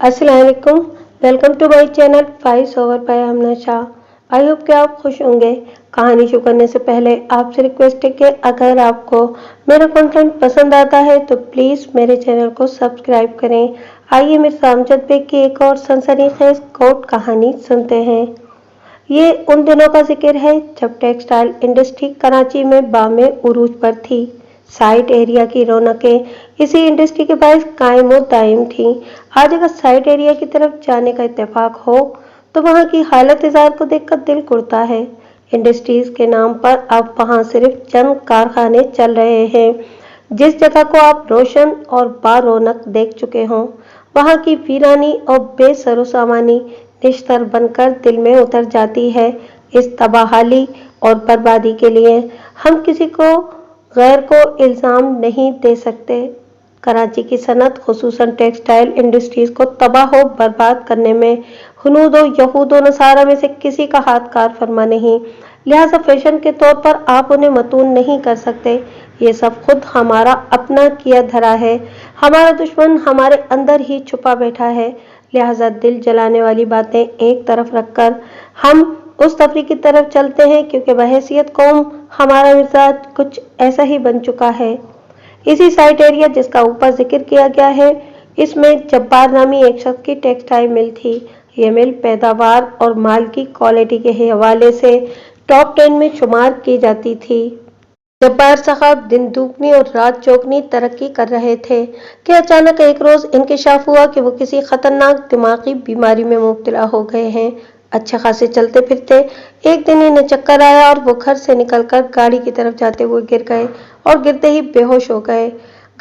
अस्सलाम वालेकुम। Welcome to my channel voice over by Amna Shah. I hope कि आप खुश होंगे। कहानी शुरू करने से पहले आपसे रिक्वेस्ट है कि अगर आपको मेरा कंटेंट पसंद आता है तो प्लीज़ मेरे चैनल को सब्सक्राइब करें। आइए मिर्ज़ा अमजद बेग की एक और सनसनीखेज कोर्ट कहानी सुनते हैं। ये उन दिनों का जिक्र है जब टेक्सटाइल इंडस्ट्री कराची में बामे उरूज पर थी। साइट एरिया की रौनकें इसी इंडस्ट्री के बायस कायम और दायम थी। आज अगर साइट एरिया की तरफ जाने का इत्तेफाक हो तो वहाँ की हालत इज़ार को देखकर दिल कुड़ता है। इंडस्ट्रीज के नाम पर अब वहाँ सिर्फ चंद कारखाने चल रहे हैं। जिस जगह को आप रोशन और बारौनक देख चुके हों, वहाँ की वीरानी और बेसरो सामानी निश्तर बनकर दिल में उतर जाती है। इस तबाहाली और बर्बादी के लिए हम किसी को गैर को इल्ज़ाम नहीं दे सकते। कराची की सनत खुसूसन टेक्सटाइल इंडस्ट्रीज को तबाह व बर्बाद करने में हुनूद व यहूद व नसारा में से किसी का हाथ कार फरमा नहीं। लिहाजा फैशन के तौर पर आप उन्हें मतून नहीं कर सकते। ये सब खुद हमारा अपना किया धरा है। हमारा दुश्मन हमारे अंदर ही छुपा बैठा है। लिहाजा दिल जलाने वाली बातें एक तरफ रखकर हम उस तफरी की तरफ चलते हैं, क्योंकि बहैसियत कौम हमारा मिजाज कुछ ऐसा ही बन चुका है। इसी साइट एरिया जिसका ऊपर जिक्र किया गया है, इसमें जब्बार नामी एक शख्स की टेक्सटाइल मिल थी। ये मिल पैदावार और माल की क्वालिटी के हवाले से टॉप 10 में शुमार की जाती थी। जब्बार साहब दिन दुगनी और रात चौगनी तरक्की कर रहे थे कि अचानक एक रोज इंकिशाफ हुआ कि वो किसी खतरनाक दिमागी बीमारी में मुब्तला हो गए हैं। अच्छे खासे चलते फिरते एक दिन इन्हें चक्कर आया और वो घर से निकलकर गाड़ी की तरफ जाते हुए गिर गए और गिरते ही बेहोश हो गए।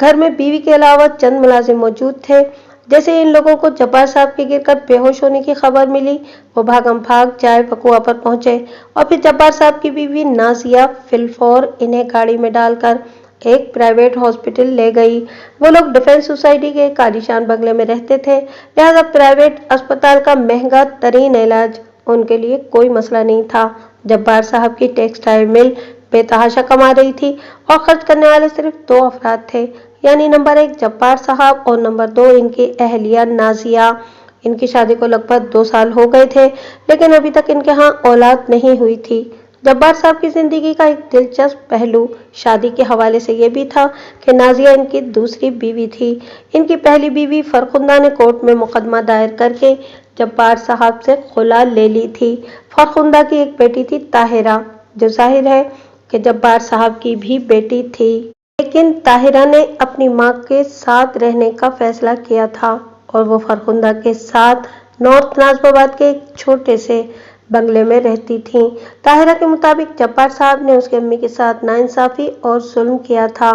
घर में बीवी के अलावा चंद मुलाजिम मौजूद थे। जैसे इन लोगों को जब्बार साहब के गिरकर बेहोश होने की खबर मिली, वो भागम भाग चाय पकुआ पर पहुंचे और फिर जब्बार साहब की बीवी नाजिया फिलफौर इन्हें गाड़ी में डालकर एक प्राइवेट हॉस्पिटल ले गई। वो लोग डिफेंस सोसाइटी के एक आलीशान बंगले में रहते थे, लिहाजा प्राइवेट अस्पताल का महंगा तरीन इलाज उनके लिए कोई मसला नहीं था। जब्बार साहब की टेक्सटाइल मिल बेतहाशा कमा रही थी और खर्च करने वाले सिर्फ दो अफराद थे, यानी नंबर 1 जब्बार साहब और नंबर 2 इनकी अहलिया नाजिया। इनकी शादी को लगभग 2 साल हो गए थे, लेकिन अभी तक इनके यहाँ औलाद नहीं हुई थी। जब्बार साहब की जिंदगी का एक दिलचस्प पहलू शादी के हवाले से यह भी था कि नाजिया इनकी दूसरी बीवी थी। इनकी पहली बीवी फरखुंदा ने कोर्ट में मुकदमा दायर करके जब्बार साहब से खुला ले ली थी। फरखुंदा की एक बेटी थी ताहिरा, जो जाहिर है कि जब्बार साहब की भी बेटी थी। लेकिन ताहिरा ने अपनी मां के साथ रहने का फैसला किया था और वो फरखुंदा के साथ नॉर्थ नाजबाबाद के एक छोटे से बंगले में रहती थी। ताहिरा के मुताबिक जब्बार साहब ने उसकी अम्मी के साथ नाइंसाफी और जुल्म किया था।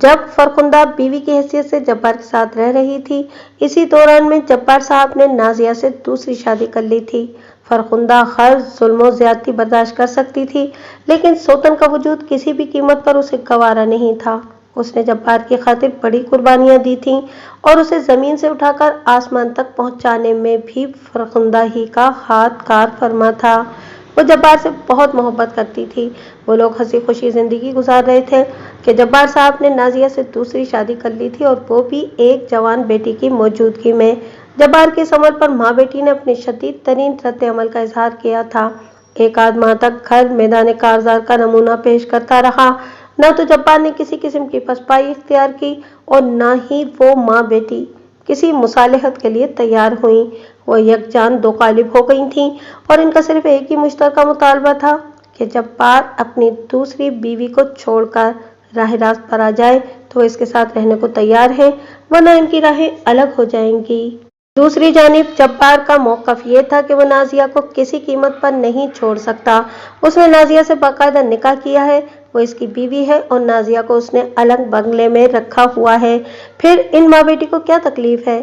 जब फरखुंदा बीवी की हैसियत से जब्बार के साथ रह रही थी, इसी दौरान में जब्बार साहब ने नाजिया से दूसरी शादी कर ली थी। फरखुंदा हर जुल्म और ज्यादती बर्दाश्त कर सकती थी, लेकिन सोतन का वजूद किसी भी कीमत पर उसे गवारा नहीं था। उसने जब्बार की खातिर बड़ी कुर्बानियां दी थीं और उसे जमीन से उठाकर आसमान तक पहुंचाने में भी फरखुंदा ही का हाथ कार फरमा था। वो जब्बार से बहुत मोहब्बत करती थी। वो लोग हंसी खुशी जिंदगी गुजार रहे थे कि जब्बार साहब ने नाजिया से दूसरी शादी कर ली थी, और वो भी एक जवान बेटी की मौजूदगी में। जब्बार के इस अमल पर माँ बेटी ने अपने शदीद तरीन रद्द अमल का इजहार किया था। एक आध माह तक घर मैदान कारजार का नमूना पेश करता रहा। न तो जब्बार ने किसी किस्म की पसपाई इख्तियार की और न ही वो माँ बेटी किसी मुसालहत के लिए तैयार हुई। वो यकजान दो कालिब हो गई थीं और इनका सिर्फ एक ही मुश्तरका मुतालबा था कि जब्बार अपनी दूसरी बीवी को छोड़कर राह रास्त पर आ जाए तो वो इसके साथ रहने को तैयार है, वरना इनकी राहें अलग हो जाएंगी। दूसरी जानिब जब्बार का मौक़िफ़ ये था कि वो नाजिया को किसी कीमत पर नहीं छोड़ सकता। उसने नाजिया से बाकायदा निकाह किया है, वो इसकी बीवी है और नाजिया को उसने अलग बंगले में रखा हुआ है। फिर इन माँ बेटी को क्या तकलीफ है?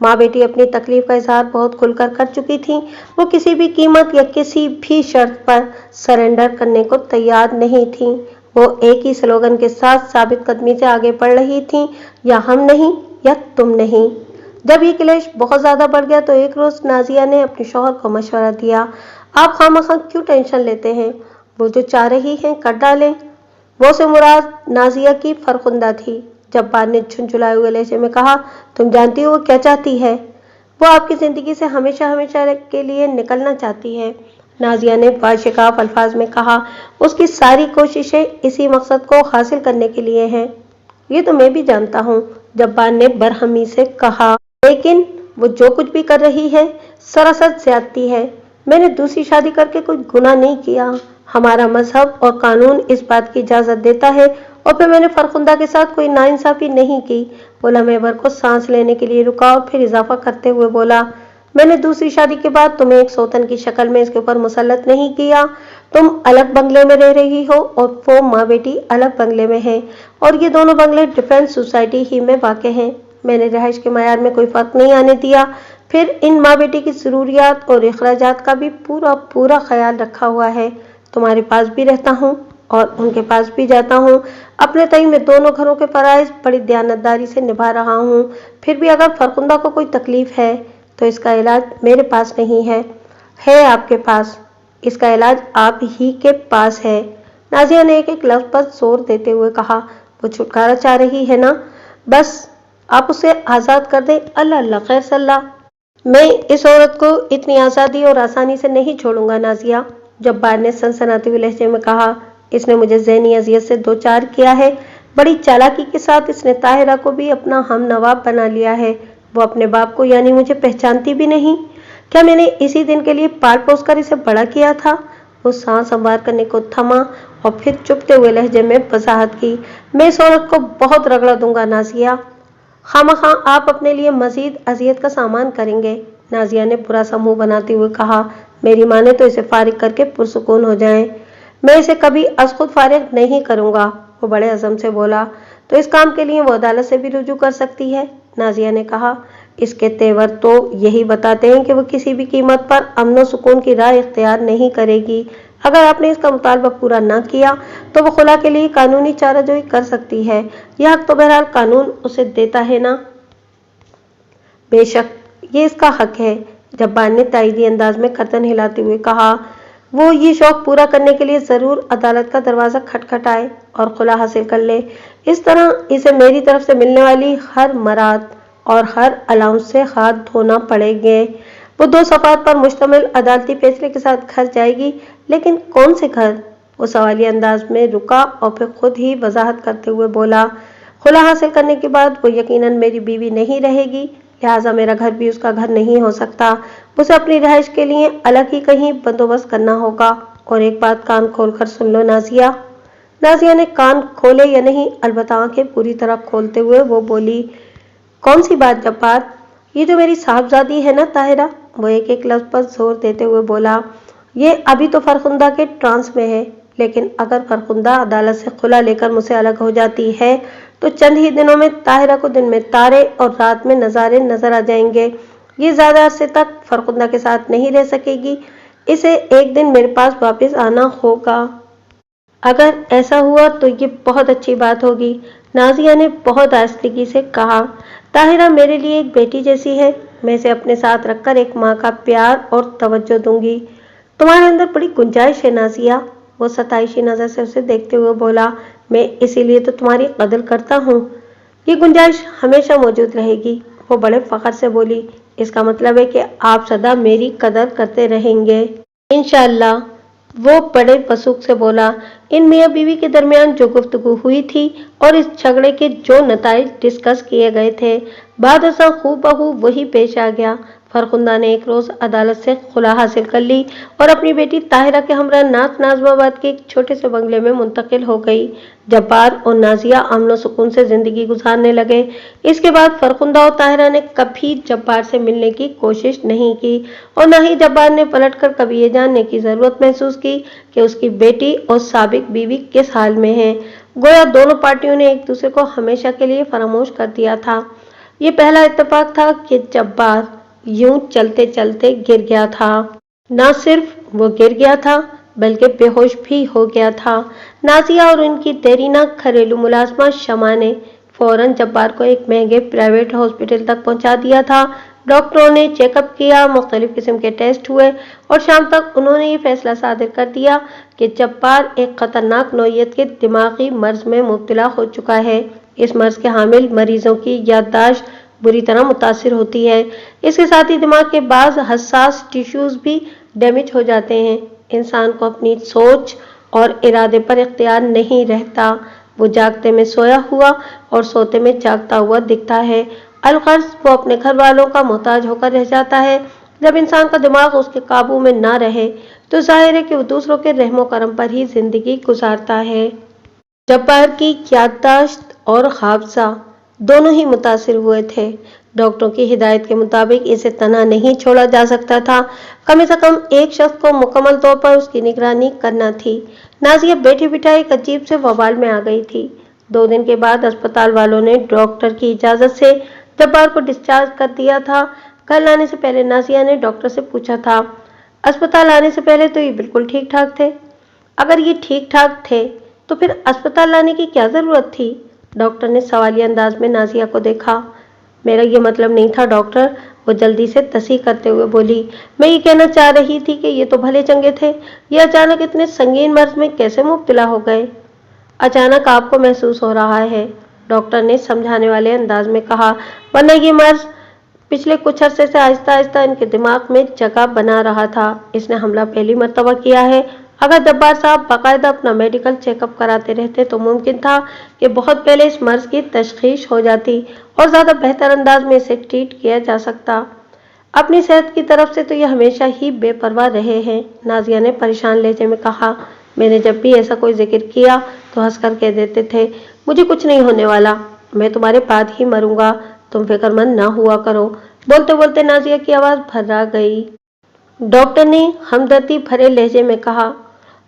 माँ बेटी अपनी तकलीफ का इजहार बहुत खुलकर कर चुकी थी। वो किसी भी कीमत या किसी भी शर्त पर सरेंडर करने को तैयार नहीं थी। वो एक ही स्लोगन के साथ साबित कदमी से आगे बढ़ रही थी, या हम नहीं या तुम नहीं। जब ये क्लेश बहुत ज्यादा बढ़ गया तो एक रोज नाजिया ने अपने शौहर को मशवरा दिया, आप खामखा क्यों टेंशन लेते हैं? वो जो चाह रही हैं कर डालें। वो से मुराद नाजिया की फरखुंदा थी। जब्बार ने झुंझुलाए हुए लहजे में कहा, तुम जानती हो वो क्या चाहती है? وہ آپ کی زندگی سے ہمیشہ ہمیشہ کے لیے نکلنا چاہتی ہے۔ نازیہ نے باشکاف الفاظ میں کہا، اس کی ساری کوششیں اسی مقصد کو حاصل کرنے کے لیے ہیں۔ یہ تو میں بھی جانتا ہوں، جبار نے برہمی سے کہا، لیکن وہ جو کچھ بھی کر رہی ہے سراسر زیادتی ہے۔ میں نے دوسری شادی کر کے کوئی گناہ نہیں کیا، ہمارا مذہب اور قانون اس بات کی اجازت دیتا ہے، اور پھر میں نے فرخندہ کے ساتھ کوئی ناانصافی نہیں کی۔ وہ لمحے بھر کو سانس لینے کے لیے رکا اور پھر اضافہ کرتے ہوئے بولا، میں نے دوسری شادی کے بعد تمہیں ایک سوتن کی شکل میں اس کے اوپر مسلط نہیں کیا۔ تم الگ بنگلے میں رہ رہی ہو اور وہ ماں بیٹی الگ بنگلے میں ہیں، اور یہ دونوں بنگلے ڈیفنس سوسائٹی ہی میں واقع ہیں۔ میں نے رہائش کے معیار میں کوئی فرق نہیں آنے دیا، پھر ان ماں بیٹی کی ضروریات اور اخراجات کا بھی پورا خیال رکھا ہوا ہے۔ تمہارے پاس بھی رہتا ہوں اور ان کے پاس بھی جاتا ہوں۔ اپنے تئیں میں دونوں گھروں کے فرائض بڑی دیانتداری سے نبھا رہا ہوں۔ پھر بھی اگر فرخندہ کو کوئی تکلیف ہے تو اس کا علاج میرے پاس نہیں ہے آپ کے پاس۔ اس کا علاج آپ ہی کے پاس ہے۔ نازیہ نے ایک لفظ پر زور دیتے ہوئے کہا، وہ چھٹکارا چاہ رہی ہے نا؟ بس آپ اسے آزاد کر دیں۔ اللہ اللہ خیر صلاح۔ میں اس عورت کو اتنی آزادی اور آسانی سے نہیں چھوڑوں گا نازیہ، جبار نے سنسناتے ہوئے لہجے میں کہا۔ اس نے مجھے ذہنی اذیت سے دوچار کیا ہے۔ بڑی چالاکی کے ساتھ اس نے طاہرہ کو بھی اپنا ہم نوا بنا لیا ہے۔ وہ اپنے باپ کو یعنی مجھے پہچانتی بھی نہیں۔ کیا میں نے اسی دن کے لیے پال پوس کر اسے بڑا کیا تھا؟ وہ سانس ہموار کرنے کو تھما اور پھر چپتے ہوئے لہجے میں وضاحت کی، میں اس عورت کو بہت رگڑا دوں گا نازیہ۔ خواہ آپ اپنے لیے مزید اذیت کا سامان کریں گے۔ نازیہ نے برا سا منہ بناتے ہوئے کہا، میری ماں نے تو اسے فارغ کر کے پرسکون ہو جائیں۔ میں اسے کبھی از خود فارغ نہیں کروں گا، وہ بڑے عزم سے بولا۔ تو اس کام کے لیے وہ عدالت سے بھی رجوع کر سکتی ہے، نازیہ نے کہا۔ اس کے تیور تو یہی بتاتے ہیں کہ وہ کسی بھی قیمت پر امن و سکون کی راہ اختیار نہیں کرے گی۔ اگر آپ نے اس کا مطالبہ پورا نہ کیا تو وہ خلا کے لیے قانونی چارہ جوئی کر سکتی ہے۔ یہ حق تو بہرحال قانون اسے دیتا ہے نا؟ بے شک یہ اس کا حق ہے، جبار نے تائیدی انداز میں گردن ہلاتے ہوئے کہا۔ وہ یہ شوق پورا کرنے کے لیے ضرور عدالت کا دروازہ کھٹکھٹائے اور خلا حاصل کر لے۔ اس طرح اسے میری طرف سے ملنے والی ہر مراد اور ہر الاؤنس سے ہاتھ دھونا پڑیں گے۔ وہ 2 صفحات پر مشتمل عدالتی فیصلے کے ساتھ گھر جائے گی، لیکن کون سے گھر؟ وہ سوالیہ انداز میں رکا اور پھر خود ہی وضاحت کرتے ہوئے بولا، خلا حاصل کرنے کے بعد وہ یقیناً میری بیوی نہیں رہے گی، لہٰذا میرا گھر بھی اس کا گھر نہیں ہو سکتا۔ اسے اپنی رہائش کے لیے الگ ہی کہیں بندوبست کرنا ہوگا۔ اور ایک بات کان کھول کر سن لو نازیہ۔ نازیہ نے کان کھولے یا نہیں، البتہ آنکھیں پوری طرح کھولتے ہوئے وہ بولی، کون سی بات جبار؟ یہ جو میری صاحبزادی ہے نا طاہرہ، وہ ایک لفظ پر زور دیتے ہوئے بولا، یہ ابھی تو فرخندہ کے ٹرانس میں ہے، لیکن اگر فرخندہ عدالت سے خلا لے کر مجھ سے الگ ہو جاتی ہے تو چند ہی دنوں میں طاہرہ کو دن میں تارے اور رات میں نظارے نظر آ جائیں گے۔ یہ زیادہ عرصے تک فرخندہ کے ساتھ نہیں رہ سکے گی، اسے ایک دن میرے پاس واپس آنا ہوگا۔ اگر ایسا ہوا تو یہ بہت اچھی بات ہوگی، نازیہ نے بہت آہستگی سے کہا۔ طاہرہ میرے لیے ایک بیٹی جیسی ہے، میں اسے اپنے ساتھ رکھ کر ایک ماں کا پیار اور توجہ دوں گی۔ تمہارے اندر بڑی گنجائش ہے نازیہ، وہ ستائشی نظر سے اسے دیکھتے ہوئے بولا، میں اسی لیے تو تمہاری قدر کرتا ہوں۔ یہ گنجائش ہمیشہ موجود رہے گی، وہ بڑے فخر سے بولی، اس کا مطلب ہے کہ آپ سدا میری قدر کرتے رہیں گے۔ انشاءاللہ، وہ بڑے وثوق سے بولا۔ ان میاں بیوی کے درمیان جو گفتگو ہوئی تھی اور اس جھگڑے کے جو نتائج ڈسکس کیے گئے تھے، بعد ازاں ہو بہو وہی پیش آ گیا۔ فرخندہ نے ایک روز عدالت سے خلا حاصل کر لی اور اپنی بیٹی طاہرہ کے ہمراہ ناز نازم آباد کے ایک چھوٹے سے بنگلے میں منتقل ہو گئی۔ جبار اور نازیہ امن و سکون سے زندگی گزارنے لگے۔ اس کے بعد فرخندہ اور طاہرہ نے کبھی جبار سے ملنے کی کوشش نہیں کی، اور نہ ہی جبار نے پلٹ کر کبھی یہ جاننے کی ضرورت محسوس کی کہ اس کی بیٹی اور سابق بیوی کس حال میں ہیں۔ گویا دونوں پارٹیوں نے ایک دوسرے کو ہمیشہ کے لیے فراموش کر دیا تھا۔ یہ پہلا اتفاق تھا کہ جبار یوں چلتے چلتے گر گیا تھا۔ نہ صرف وہ گر گیا تھا بلکہ بے ہوش بھی ہو گیا تھا۔ نازیہ اور ان کی دیرینہ گھریلو ملازمہ شمع نے فوراً جبار کو ایک مہنگے پرائیویٹ ہاسپٹل تک پہنچا دیا تھا۔ ڈاکٹروں نے چیک اپ کیا، مختلف قسم کے ٹیسٹ ہوئے اور شام تک انہوں نے یہ فیصلہ صادر کر دیا کہ جبار ایک خطرناک نوعیت کے دماغی مرض میں مبتلا ہو چکا ہے۔ اس مرض کے حامل مریضوں کی یادداشت बुरी तरह मुतासिर होती है। इसके साथ ही दिमाग के बाज़ हसास टिश्यूज भी डैमेज हो जाते हैं। इंसान को अपनी सोच और इरादे पर इख्तियार नहीं रहता। वो जागते में सोया हुआ और सोते में जागता हुआ दिखता है। अलगर्ज वो अपने घर वालों का मोहताज होकर रह जाता है। जब इंसान का दिमाग उसके काबू में ना रहे तो जाहिर है कि वो दूसरों के रहमो करम पर ही जिंदगी गुजारता है। जब्बार की याददाश्त और हाफजा दोनों ही मुतासिर हुए थे। डॉक्टरों की हिदायत के मुताबिक इसे तना नहीं छोड़ा जा सकता था। कम से कम एक शख्स को मुकम्मल तौर पर उसकी निगरानी करना थी। नाजिया बैठी बिठाई एक अजीब से वबाल में आ गई थी। 2 दिन के बाद अस्पताल वालों ने डॉक्टर की इजाज़त से जब्बार को डिस्चार्ज कर दिया था। कल आने से पहले नाजिया ने डॉक्टर से पूछा था, अस्पताल आने से पहले तो ये बिल्कुल ठीक ठाक थे। अगर ये ठीक ठाक थे तो फिर अस्पताल लाने की क्या ज़रूरत थी? डॉक्टर ने सवालिया अंदाज में नाजिया को देखा। मेरा ये मतलब नहीं था डॉक्टर, वो जल्दी से तस्हीह करते हुए बोली। मैं ये कहना चाह रही थी कि ये तो भले चंगे थे, ये अचानक इतने संगीन मर्ज में कैसे मुब्तला हो गए? अचानक आपको महसूस हो रहा है, डॉक्टर ने समझाने वाले अंदाज में कहा, वरना ये मर्ज पिछले कुछ अरसे से आहिस्ता आहिस्ता इनके दिमाग में जगह बना रहा था। इसने हमला पहली मर्तबा किया है। अगर जब्बार साहब बाकायदा अपना मेडिकल चेकअप कराते रहते तो मुमकिन था कि बहुत पहले इस मर्ज की तशखीस हो जाती और ज़्यादा बेहतर अंदाज में इसे ट्रीट किया जा सकता। अपनी सेहत की तरफ से तो ये हमेशा ही बेपरवाह रहे हैं, नाजिया ने परेशान लहजे में कहा। मैंने जब भी ऐसा कोई जिक्र किया तो हंसकर कह देते थे, मुझे कुछ नहीं होने वाला, मैं तुम्हारे बाद ही मरूंगा, तुम फिक्रमंद ना हुआ करो। बोलते बोलते नाजिया की आवाज़ भर्रा गई। डॉक्टर ने हमदर्दी भरे लहजे में कहा,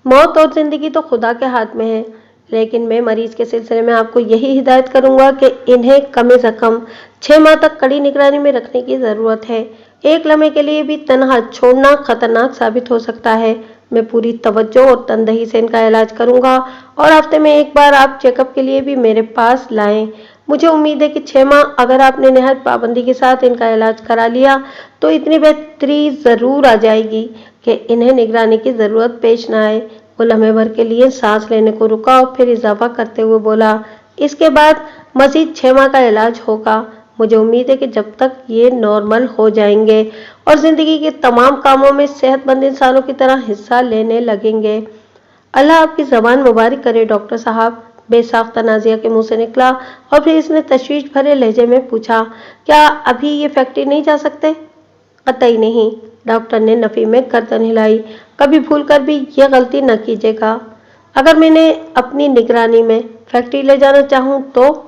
मौत और जिंदगी तो खुदा के हाथ में है, लेकिन मैं मरीज के सिलसिले में आपको यही हिदायत करूंगा कि इन्हें कम से कम 6 माह तक कड़ी निगरानी में रखने की ज़रूरत है। एक लम्हे के लिए भी तनहा छोड़ना खतरनाक साबित हो सकता है। मैं पूरी तवज्जो और तनदही से इनका इलाज करूंगा और हफ्ते में एक बार आप चेकअप के लिए भी मेरे पास लाएं। मुझे उम्मीद है कि 6 माह अगर आपने निहायत पाबंदी के साथ इनका इलाज करा लिया तो इतनी बेहतरी ज़रूर आ जाएगी कि इन्हें निगरानी की ज़रूरत पेश न आए। वो लम्हे भर के लिए सांस लेने को रुका और फिर इजाफा करते हुए बोला, इसके बाद मजीद 6 माह का इलाज होगा। मुझे उम्मीद है कि जब तक ये नॉर्मल हो जाएंगे और ज़िंदगी के तमाम कामों में सेहतमंद इंसानों की तरह हिस्सा लेने लगेंगे। अल्लाह आपकी ज़बान मुबारक करे डॉक्टर साहब, बेसाख्ता नाजिया के मुंह से निकला और फिर इसने तशवीश भरे लहजे में पूछा, क्या अभी ये फैक्ट्री नहीं जा सकते? कतई नहीं, डॉक्टर ने नफी में गर्दन हिलाई। कभी भूल कर भी ये गलती न कीजिएगा। अगर मैंने अपनी निगरानी में फैक्ट्री ले जाना चाहूँ तो?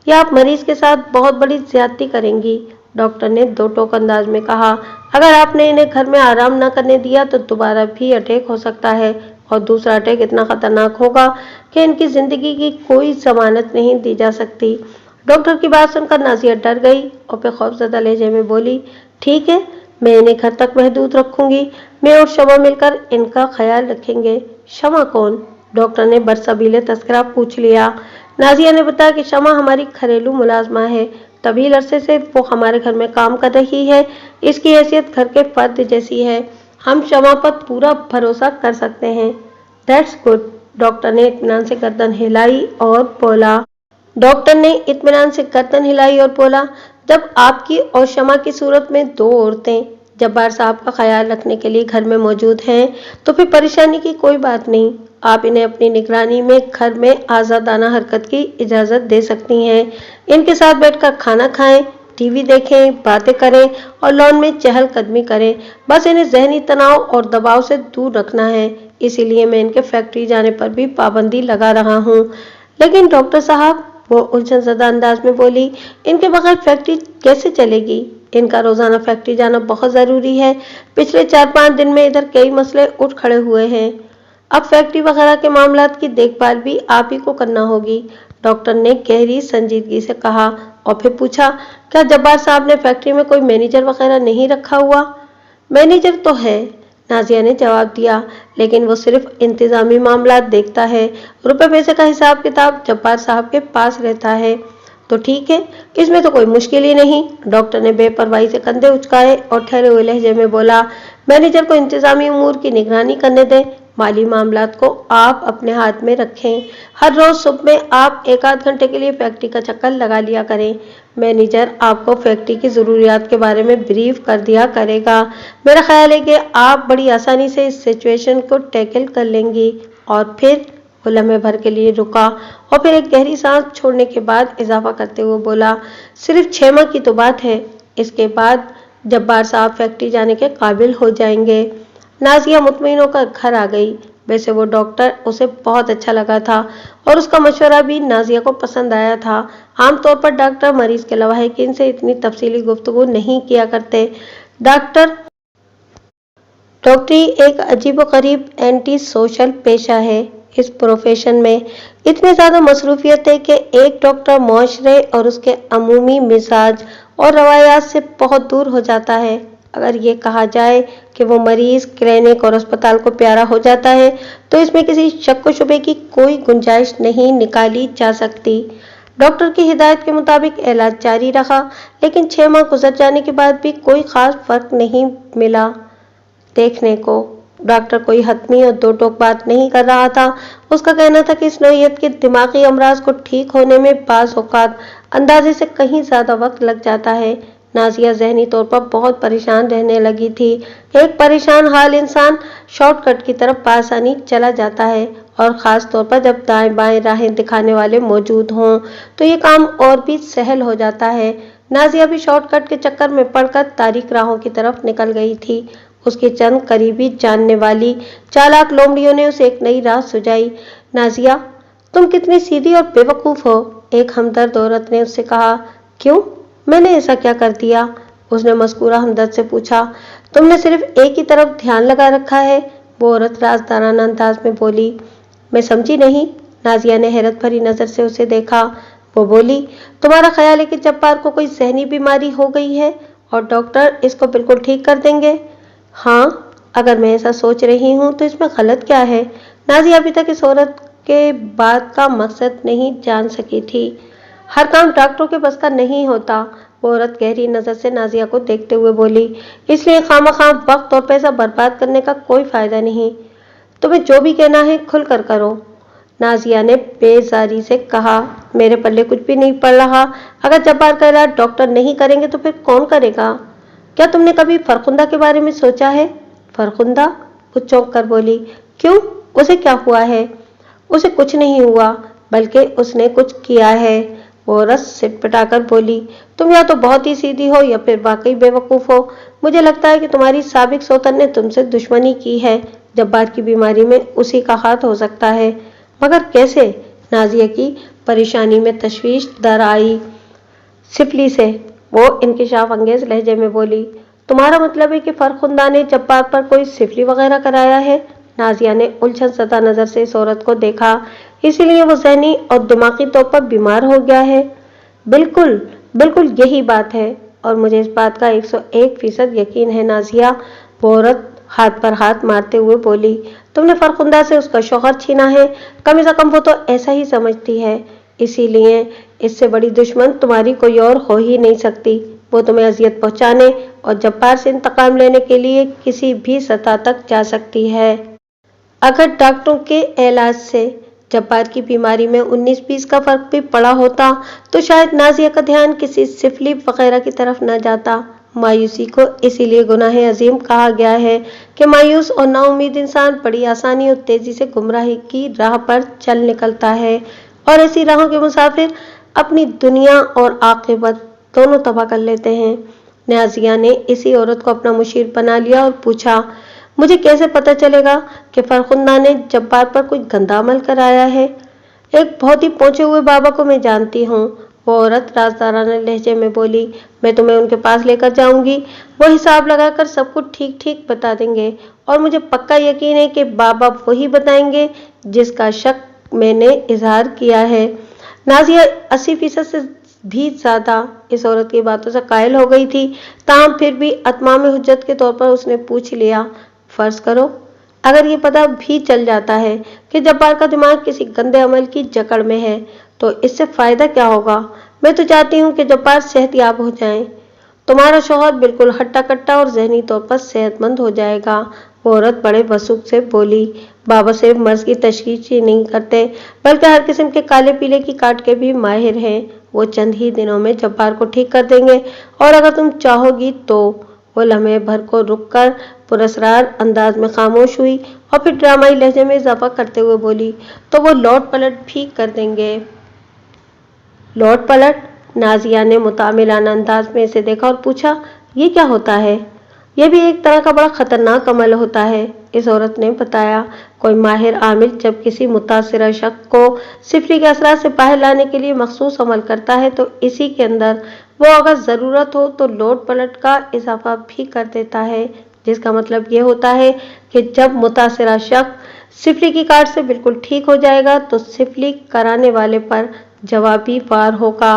या आप मरीज के साथ बहुत बड़ी ज्यादती करेंगी, डॉक्टर ने दो टोक अंदाज में कहा। अगर आपने इन्हें घर में आराम न करने दिया तो दोबारा भी अटैक हो सकता है और दूसरा अटैक इतना खतरनाक होगा कि इनकी जिंदगी की कोई जमानत नहीं दी जा सकती। डॉक्टर की बात सुनकर नाजिया डर गई और फिर खौफजदा लहजे में बोली, ठीक है, मैं इन्हें घर तक महदूद रखूंगी। मैं और शमा मिलकर इनका ख्याल रखेंगे। शमा कौन? डॉक्टर ने बरसबीले तस्करा पूछ लिया। नाजिया ने बताया कि शमा हमारी घरेलू मुलाजमा है, तवील अरसे से वो हमारे घर में काम कर रही है। इसकी हैसियत घर के फर्द जैसी है, हम शमा पर पूरा भरोसा कर सकते हैं। दैट्स गुड, डॉक्टर ने इत्मीनान से गर्दन हिलाई और बोला। जब आपकी और शमा की सूरत में 2 औरतें जब्बार साहब का ख्याल रखने के लिए घर में मौजूद हैं तो फिर परेशानी की कोई बात नहीं। आप इन्हें अपनी निगरानी में घर में आज़ादाना हरकत की इजाज़त दे सकती हैं। इनके साथ बैठकर खाना खाएं, टीवी देखें, बातें करें और लॉन में चहलकदमी करें। बस इन्हें जहनी तनाव और दबाव से दूर रखना है। इसीलिए मैं इनके फैक्ट्री जाने पर भी पाबंदी लगा रहा हूँ। लेकिन डॉक्टर साहब, वो उलझनज़दा अंदाज में बोली, इनके बगैर फैक्ट्री कैसे चलेगी? इनका रोजाना फैक्ट्री जाना बहुत ज़रूरी है। पिछले 4-5 दिन में इधर कई मसले उठ खड़े हुए हैं। अब फैक्ट्री वगैरह के मामलात की देखभाल भी आप ही को करना होगी, डॉक्टर ने गहरी संजीदगी से कहा और फिर पूछा, क्या जब्बार साहब ने फैक्ट्री में कोई मैनेजर वगैरह नहीं रखा हुआ? मैनेजर तो है, नाजिया ने जवाब दिया, लेकिन वो सिर्फ इंतजामी मामलात देखता है। रुपए पैसे का हिसाब किताब जब्बार साहब के पास रहता है। तो ठीक है, इसमें तो कोई मुश्किल ही नहीं, डॉक्टर ने बेपरवाही से कंधे उचकाए और ठहरे हुए लहजे में बोला। मैनेजर को इंतजामी उमूर की निगरानी करने दें, माली मामलात को आप अपने हाथ में रखें। हर रोज सुबह में आप 1 आध घंटे के लिए फैक्ट्री का चक्कर लगा लिया करें। मैनेजर आपको फैक्ट्री की ज़रूरियात के बारे में ब्रीफ कर दिया करेगा। मेरा ख्याल है कि आप बड़ी आसानी से इस सिचुएशन को टैकल कर लेंगी। और फिर वो लम्हे भर के लिए रुका और फिर एक गहरी सांस छोड़ने के बाद इजाफा करते हुए बोला, सिर्फ 6 माह की तो बात है, इसके बाद जब्बार साहब फैक्ट्री जाने के काबिल हो जाएंगे। नाजिया मुतमईन होकर घर आ गई। वैसे वो डॉक्टर उसे बहुत अच्छा लगा था और उसका मशवरा भी नाजिया को पसंद आया था। आमतौर पर डॉक्टर मरीज के लवाहिकीन से इतनी तफसीली गुफ्तगू नहीं किया करते। डॉक्टरी एक अजीबोगरीब एंटी सोशल पेशा है। इस प्रोफेशन में इतनी ज़्यादा मसरूफियत है कि एक डॉक्टर मुआशरे और उसके अमूमी मिजाज और रवायात से बहुत दूर हो जाता है। अगर ये कहा जाए कि वो मरीज, क्लिनिक और अस्पताल को प्यारा हो जाता है तो इसमें किसी शक व शुबे की कोई गुंजाइश नहीं निकाली जा सकती। डॉक्टर की हिदायत के मुताबिक इलाज जारी रहा, लेकिन 6 माह गुजर जाने के बाद भी कोई खास फर्क नहीं मिला देखने को। डॉक्टर कोई हतमी और दो टोक बात नहीं कर रहा था। उसका कहना था कि इस नौइयत के दिमागी अमराज को ठीक होने में बाज़ औक़ात अंदाजे से कहीं ज़्यादा वक्त लग जाता है। नाजिया ज़हनी तौर पर बहुत परेशान रहने लगी थी। एक परेशान हाल इंसान शॉर्टकट की तरफ बआसानी चला जाता है, और ख़ास तौर पर जब दाएं बाएं राहें दिखाने वाले मौजूद हों तो ये काम और भी सहल हो जाता है। नाजिया भी शॉर्टकट के चक्कर में पड़कर तारीक राहों की तरफ निकल गई थी। उसके चंद करीबी जानने वाली चालाक लोमड़ियों ने उसे एक नई राह सुझाई। नाजिया, तुम कितनी सीधी और बेवकूफ़ हो, एक हमदर्द औरत ने उससे कहा। क्यों, मैंने ऐसा क्या कर दिया? उसने मस्कुरा हमदर्द से पूछा। तुमने सिर्फ एक ही तरफ ध्यान लगा रखा है, वो औरत राजदाराना अंदाज में बोली। मैं समझी नहीं। नाजिया ने हैरत भरी नज़र से उसे देखा। वो बोली, तुम्हारा ख्याल है कि जब्बार को कोई जहनी बीमारी हो गई है और डॉक्टर इसको बिल्कुल ठीक कर देंगे? हाँ, अगर मैं ऐसा सोच रही हूँ तो इसमें गलत क्या है? नाजिया अभी तक इस औरत के बात का मकसद नहीं जान सकी थी। हर काम डॉक्टरों के बस का नहीं होता, वो औरत गहरी नज़र से नाजिया को देखते हुए बोली। इसलिए खामखा वक्त और पैसा बर्बाद करने का कोई फायदा नहीं। तुम्हें जो भी कहना है खुल कर करो, नाजिया ने बेजारी से कहा। मेरे पल्ले कुछ भी नहीं पड़ रहा। अगर जब्बार का इलाज डॉक्टर नहीं करेंगे तो फिर कौन करेगा? क्या तुमने कभी फरखुंदा के बारे में सोचा है? फरखुंदा? वो चौंक कर बोली। क्यों, उसे क्या हुआ है? उसे कुछ नहीं हुआ, बल्कि उसने कुछ किया है, वो औरत सिटपटाकर बोली। तुम या तो बहुत ही सीधी हो या फिर वाकई बेवकूफ़ हो। मुझे लगता है कि तुम्हारी साबिक सौतन ने तुमसे दुश्मनी की है। जब्बार की बीमारी में उसी का हाथ हो सकता है। मगर कैसे? नाजिया की परेशानी में तशवीश दर आई। सिफली से, वो इंकिशाफ अंगेज लहजे में बोली। तुम्हारा मतलब है कि फरखुंदा ने जब्बार पर कोई सिफली वगैरह कराया है? नाजिया ने उलझन सदा नजर से इस औरत को देखा। इसीलिए वो जहनी और दिमागी तौर पर बीमार हो गया है? बिल्कुल बिल्कुल यही बात है, और मुझे इस बात का 101% यकीन है नाजिया, वो औरत हाथ पर हाथ मारते हुए बोली। तुमने फरखुंदा से उसका शौहर छीना है, कम से कम वो तो ऐसा ही समझती है। इसीलिए इससे बड़ी दुश्मन तुम्हारी कोई और हो ही नहीं सकती। वो तुम्हें अजियत पहुंचाने और जब्बार से इंतकाम लेने के लिए किसी भी सतह तक जा सकती है। अगर डॉक्टरों के इलाज से जब्बार की बीमारी में 19-20 का फर्क भी पड़ा होता तो शायद नाजिया का ध्यान किसी सिफली वगैरह की तरफ न जाता। मायूसी को इसीलिए गुनाह अजीम कहा गया है कि मायूस और नाउमीद इंसान बड़ी आसानी और तेजी से गुमराही की राह पर चल निकलता है, और ऐसी राहों के मुसाफिर अपनी दुनिया और आखिरत दोनों तबाह कर लेते हैं। नाजिया ने इसी औरत को अपना मुशीर बना लिया और पूछा, मुझे कैसे पता चलेगा कि फरखुंदा ने जब्बार पर कोई गंदा अमल कराया है? एक बहुत ही पहुंचे हुए बाबा को मैं जानती हूँ, वो औरत राजदाराना लहजे में बोली। मैं तुम्हें उनके पास लेकर जाऊंगी, वो हिसाब लगाकर सब कुछ ठीक ठीक बता देंगे, और मुझे पक्का यकीन है कि बाबा वही बताएंगे जिसका शक मैंने इजहार किया है। नाजिया 80% से भी ज्यादा इस औरत की बातों से कायल हो गई थी, ताहम फिर भी अतमाम हुज्जत के तौर पर उसने पूछ लिया, फर्ज करो अगर ये पता भी चल जाता है कि जब्बार का दिमाग किसी गंदे अमल की जकड़ में है तो इससे फायदा क्या होगा? मैं तो चाहती हूँ कि जब्बार सेहतयाब हो जाए। तुम्हारा शौहर बिल्कुल हट्टा कट्टा और जहनी तौर पर सेहतमंद हो जाएगा, वो औरत बड़े वसूख से बोली। बाबा सिर्फ मर्ज की तशखीस ही नहीं करते बल्कि हर किस्म के काले पीले की काट के भी माहिर हैं। वो चंद ही दिनों में जब्बार को ठीक कर देंगे, और अगर तुम चाहोगी तो। वो लम्हे भर को रुक कर पुरस्कार अंदाज में खामोश हुई और फिर ड्रामाई लहजे में इजाफा करते हुए बोली, तो वो लौट पलट भी कर देंगे। लौट पलट? नाजिया ने मुतामिलाना अंदाज में इसे देखा और पूछा, ये क्या होता है? यह भी एक तरह का बड़ा खतरनाक अमल होता है, इस औरत ने बताया। कोई माहिर आमिल जब किसी मुतासिरा शख्स को सिफरी के असरात से बाहर लाने के लिए मखसूस अमल करता है तो इसी के अंदर वो अगर ज़रूरत हो तो लौट पलट का इजाफा भी कर देता है, जिसका मतलब ये होता है कि जब मुतासिरा शख्स सिफरी की कार्ड से बिल्कुल ठीक हो जाएगा तो सिफली कराने वाले पर जवाबी वार होगा,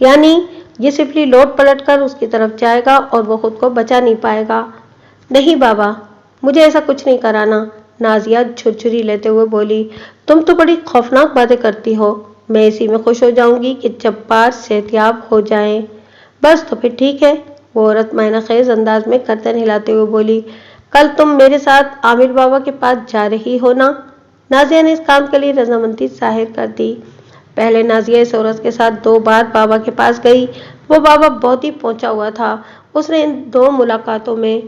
यानी ये सिफली लौट पलट कर उसकी तरफ जाएगा और वो खुद को बचा नहीं पाएगा। नहीं बाबा, मुझे ऐसा कुछ नहीं कराना, नाजिया झुरझुरी लेते हुए बोली। तुम तो बड़ी खौफनाक बातें करती हो। मैं इसी में खुश हो जाऊंगी कि जब्बार सेहतियाब हो जाएं। बस तो फिर ठीक है, वो औरत मायनाखेज अंदाज में गर्दन हिलाते हुए बोली। कल तुम मेरे साथ आमिर बाबा के पास जा रही हो ना? नाजिया ने इस काम के लिए रजामंदी जाहिर कर दी। पहले नाजिया इस औरत के साथ 2 बार बाबा के पास गई। वो बाबा बहुत ही पहुंचा हुआ था। उसने इन 2 मुलाकातों में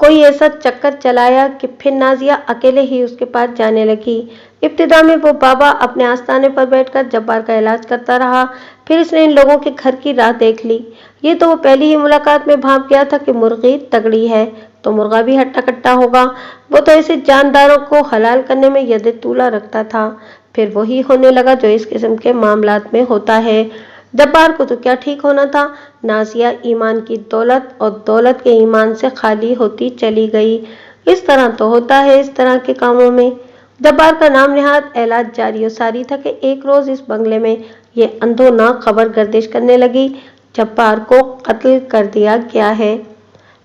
कोई ऐसा चक्कर चलाया कि फिर नाजिया अकेले ही उसके पास जाने लगी। इब्तिदा में वो बाबा अपने आस्थाने पर बैठकर जब्बार का इलाज करता रहा, फिर उसने इन लोगों के घर की राह देख ली। ये तो वो पहली ही मुलाकात में भांप गया था कि मुर्गी तगड़ी है तो मुर्गा भी हट्टा कट्टा होगा। वो तो ऐसे जानदारों को हलाल करने में यदे तूला रखता था। फिर वही होने लगा जो इस किस्म के मामलात में होता है। जब्बार को तो क्या ठीक होना था, नाजिया ईमान की दौलत और दौलत के ईमान से खाली होती चली गई। इस तरह तो होता है इस तरह के कामों में। जब्बार का नाम निहाद एलाज जारी सारी था कि एक रोज इस बंगले में ये अंधो ना खबर गर्दिश करने लगी, जब्बार को कत्ल कर दिया गया है।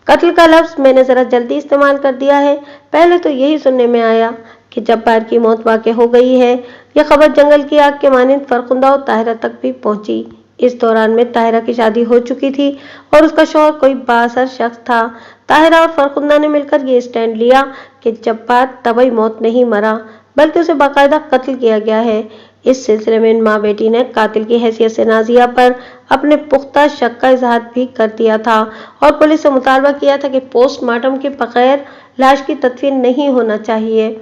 कत्ल का लफ्ज मैंने जरा जल्दी इस्तेमाल कर दिया है। पहले तो यही सुनने में आया कि जब्बार की मौत वाक़ हो गई है। यह खबर जंगल की आग के मानिंद फरखुंदा और ताहिरा तक भी पहुंची। इस दौरान में ताहिरा की शादी हो चुकी थी और उसका शौहर कोई बाअसर शख्स था। ताहिरा और फरखुंदा ने मिलकर ये स्टैंड लिया कि जब्बार तबई मौत नहीं मरा, बल्कि उसे बाकायदा कत्ल किया गया है। इस सिलसिले में इन माँ बेटी ने कातिल की हैसियत से नाजिया पर अपने पुख्ता शक का इजहार भी कर दिया था और पुलिस से मुतालबा किया था कि पोस्टमार्टम के बगैर लाश की तदफीन नहीं होना चाहिए।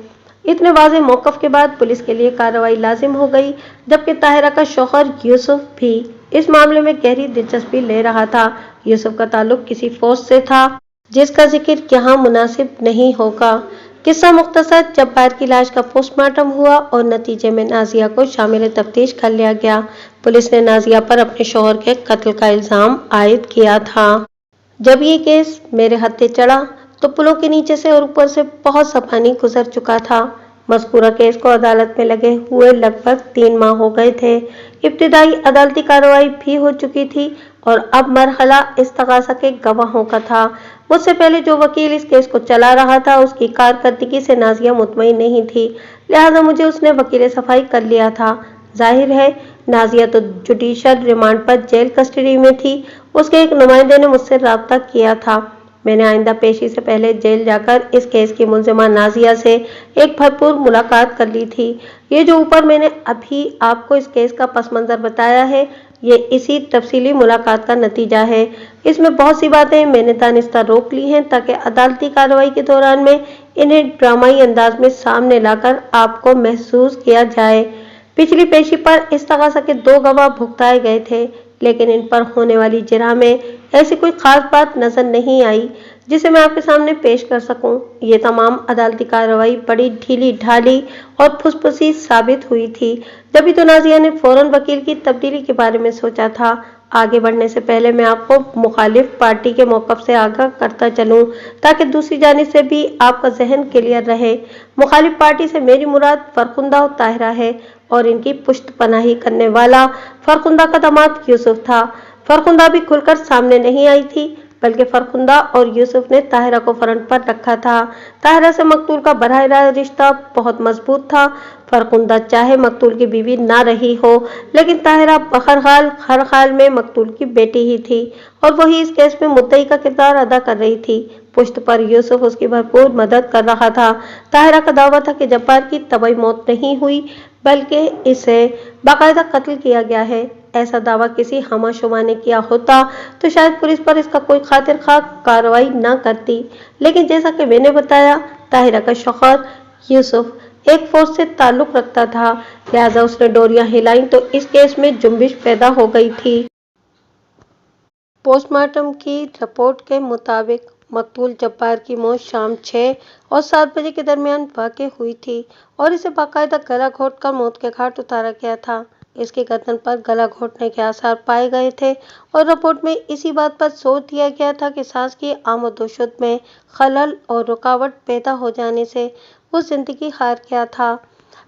इतने वाज़े मौक़िफ़ के बाद पुलिस के लिए कार्रवाई लाजिम हो गई, जबकि ताहिरा का शौहर यूसुफ भी इस मामले में गहरी दिलचस्पी ले रहा था। यूसुफ का ताल्लुक किसी फौज से था जिसका जिक्र यहाँ मुनासिब नहीं होगा। किस्सा मुख्तसर, जब्बार की लाश का पोस्टमार्टम हुआ और नतीजे में नाजिया को शामिल तफ्तीश कर लिया गया। पुलिस ने नाजिया पर अपने शौहर के कत्ल का इल्ज़ाम आयद किया था। जब ये केस मेरे हत्थे चढ़ा तो पुलों के नीचे से और ऊपर से बहुत सा पानी गुजर चुका था। मज़कूरा केस को अदालत में लगे हुए लगभग 3 माह हो गए थे। इब्तिदाई अदालती कार्रवाई भी हो चुकी थी और अब मरहला इस्तगासा के गवाहों का था। मुझसे पहले जो वकील इस केस को चला रहा था उसकी कारकर्दगी से नाजिया मुतमईन नहीं थी, लिहाजा मुझे उसने वकील सफाई कर लिया था। जाहिर है नाजिया तो जुडिशल रिमांड पर जेल कस्टडी में थी। उसके एक नुमाइंदे ने मुझसे राब्ता किया था। मैंने आइंदा पेशी से पहले जेल जाकर इस केस की मुलजिमा नाजिया से एक भरपूर मुलाकात कर ली थी। ये जो ऊपर मैंने अभी आपको इस केस का पस मंज़र बताया है, ये इसी तफसीली मुलाकात का नतीजा है। इसमें बहुत सी बातें मैंने दानिस्ता रोक ली हैं ताकि अदालती कार्रवाई के दौरान में इन्हें ड्रामाई अंदाज में सामने लाकर आपको महसूस किया जाए। पिछली पेशी पर इस्तगासा के 2 गवाह भुगताए गए थे, लेकिन इन पर होने वाली जिरह में ऐसी कोई खास बात नजर नहीं आई जिसे मैं आपके सामने पेश कर सकूं। ये तमाम अदालती कार्रवाई बड़ी ढीली ढाली और फुसफुसी साबित हुई थी। जब तो नाजिया ने फौरन वकील की तब्दीली के बारे में सोचा था। आगे बढ़ने से पहले मैं आपको मुखालिफ पार्टी के मौक़िफ़ से आगाह करता चलूं ताकि दूसरी जानिब से भी आपका जहन क्लियर रहे। मुखालिफ पार्टी से मेरी मुराद फरखुंदा और ताहिरा है और इनकी पुश्त पनाही करने वाला फरखुंदा का दामाद यूसुफ था। फरखुंदा भी खुलकर सामने नहीं आई थी, बल्कि फरखुंदा और यूसुफ ने ताहिरा को फ्रंट पर रखा था। ताहिरा से मकतूल का बरह रास्त रिश्ता बहुत मजबूत था। फरखुंदा चाहे मकतूल की बीवी ना रही हो, लेकिन ताहिरा हर हाल में मकतूल की बेटी ही थी और वही इस केस में मुद्दई का किरदार अदा कर रही थी। पुश्त पर यूसुफ उसकी भरपूर मदद कर रहा था। ताहिरा का दावा था कि जब्बार की तबई मौत नहीं हुई, बल्कि इसे बाकायदा कत्ल किया गया है। ऐसा दावा किसी हमाशुमा ने किया होता तो शायद पुलिस पर इसका कोई खातिर खा कार्रवाई न करती, लेकिन जैसा कि मैंने बताया, ताहिरा का शौहर यूसुफ एक फौज से ताल्लुक रखता था, लिहाजा उसने डोरियां हिलाई तो इस केस में जुम्बिश पैदा हो गई थी। पोस्टमार्टम की रिपोर्ट के मुताबिक मकतूल जब्बार की मौत शाम 6 और 7 बजे के दरमियान वाक़ई हुई थी और इसे बाकायदा गला घोंटकर मौत के घाट उतारा गया था। इसकी गर्दन पर गला घोंटने के आसार पाए गए थे और रिपोर्ट में इसी बात पर जोर दिया गया था कि सांस की आमदोशुद में खलल और रुकावट पैदा हो जाने से वो जिंदगी हार गया था।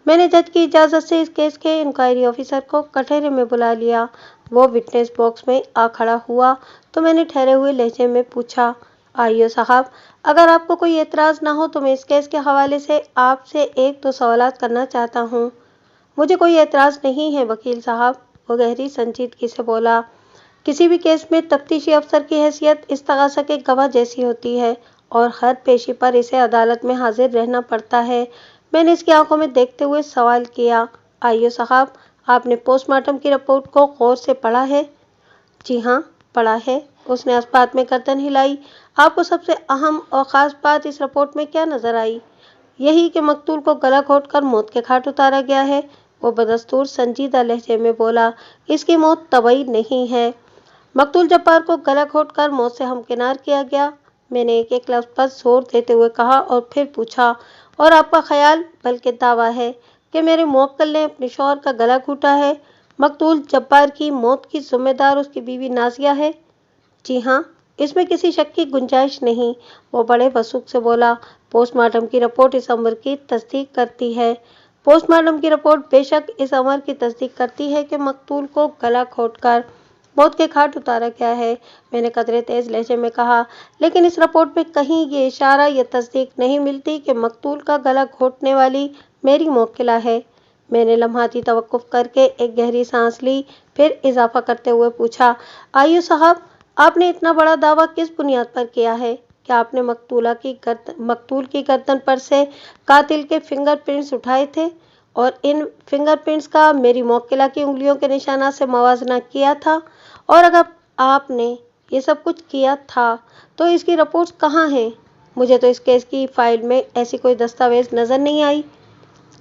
मैंने जज की इजाज़त से इस केस के इंक्वायरी ऑफिसर को कटहरे में बुला लिया। वो विटनेस बॉक्स में आ खड़ा हुआ तो मैंने ठहरे हुए लहजे में पूछा, आइयो साहब, अगर आपको कोई एतराज़ ना हो तो मैं इस केस के हवाले से आपसे 1-2 सवालात करना चाहता हूँ। मुझे कोई एतराज़ नहीं है वकील साहब, वो गहरी संजीदगी से बोला। किसी भी केस में तफ्तीशी अफसर की हैसियत इस्तगासा के गवाह जैसी होती है और हर पेशी पर इसे अदालत में हाजिर रहना पड़ता है। मैंने इसकी आंखों में देखते हुए सवाल किया, आइयो साहब, आपने पोस्टमार्टम की रिपोर्ट को गौर से पढ़ा है? जी हाँ, पढ़ा है। उसने इस्पात में गर्दन हिलाई। आपको सबसे अहम और ख़ास बात इस रिपोर्ट में क्या नज़र आई? यही कि मकतूल को गला घोंटकर मौत के घाट उतारा गया है, वो बदस्तूर संजीदा लहजे में बोला। इसकी मौत तबई नहीं है। मकतूल जब्बार को गला घोंटकर मौत से हमकिनार किया गया। मैंने एक एक लफ्ज़ पर जोर देते हुए कहा और फिर पूछा, और आपका ख्याल बल्कि दावा है कि मेरे मुवक्किल ने अपने शौहर का गला घोंटा है? मकतूल जब्बार की मौत की जिम्मेदार उसकी बीवी नाजिया है? जी हाँ, इसमें किसी शक की गुंजाइश नहीं, वो बड़े वसूख से बोला। पोस्टमार्टम की रिपोर्ट इस अमर की तस्दीक करती है। पोस्टमार्टम की रिपोर्ट बेशक इस अमर की तस्दीक करती है कि मकतूल को गला घोंटकर मौत के घाट उतारा गया है, मैंने कदरे तेज लहजे में कहा, लेकिन इस रिपोर्ट में कहीं ये इशारा या तस्दीक नहीं मिलती कि मकतूल का गला घोंटने वाली मेरी मुवक्किला है। मैंने लम्हाती तवक्कुफ करके एक गहरी सांस ली, फिर इजाफा करते हुए पूछा, आइयो साहब, आपने इतना बड़ा दावा किस बुनियाद पर किया है? क्या आपने मकतूल की गर्दन पर से कातिल के फिंगरप्रिंट्स उठाए थे और इन फिंगरप्रिंट्स का मेरी मुवक्किला की उंगलियों के निशानात से मवाजना किया था? और अगर आपने ये सब कुछ किया था तो इसकी रिपोर्ट्स कहाँ हैं? मुझे तो इस केस की फाइल में ऐसी कोई दस्तावेज नज़र नहीं आई।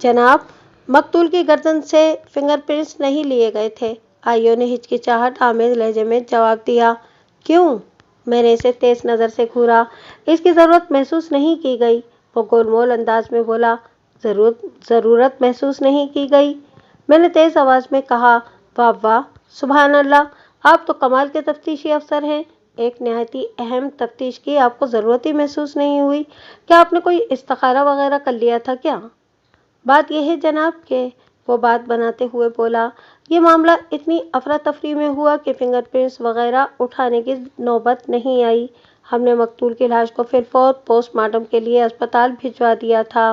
जनाब, मकतूल की गर्दन से फिंगरप्रिंट्स नहीं लिए गए थे, आइयो ने हिचकिचाहट आमेज लहजे में जवाब दिया। क्यों? मैंने इसे तेज नज़र से घूरा। इसकी ज़रूरत महसूस नहीं की गई, वो गोलमोल अंदाज में बोला। ज़रूरत महसूस नहीं की गई? मैंने तेज़ आवाज़ में कहा। वाह वाह, सुभान अल्लाह, आप तो कमाल के तफ्तीशी अफसर हैं। एक नहायती अहम तफ्तीश की आपको ज़रूरत ही महसूस नहीं हुई? क्या आपने कोई इस्तिखारा वगैरह कर लिया था क्या? बात यह है जनाब के, वो बात बनाते हुए बोला, ये मामला इतनी अफरा तफरी में हुआ कि फिंगरप्रिंट्स वगैरह उठाने की नौबत नहीं आई। हमने मकतूल की लाश को फिलफौर पोस्टमार्टम के लिए अस्पताल भिजवा दिया था।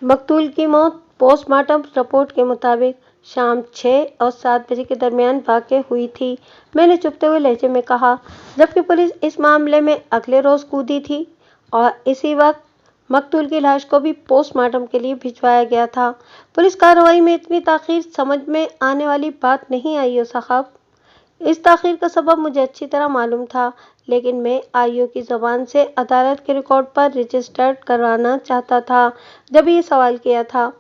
मकतूल की मौत पोस्टमार्टम रिपोर्ट के मुताबिक शाम 6 और 7 बजे के दरमियान वाक़ई हुई थी, मैंने चुभते हुए लहजे में कहा, जबकि पुलिस इस मामले में अगले रोज़ कूदी थी और इसी वक्त मकतूल की लाश को भी पोस्टमार्टम के लिए भिजवाया गया था। पुलिस कार्रवाई में इतनी ताख़ीर समझ में आने वाली बात नहीं आई हो साहब। इस ताख़ीर का सबब मुझे अच्छी तरह मालूम था, लेकिन मैं आईओ की ज़बान से अदालत के रिकॉर्ड पर रजिस्टर्ड करवाना चाहता था। जब ये सवाल किया था,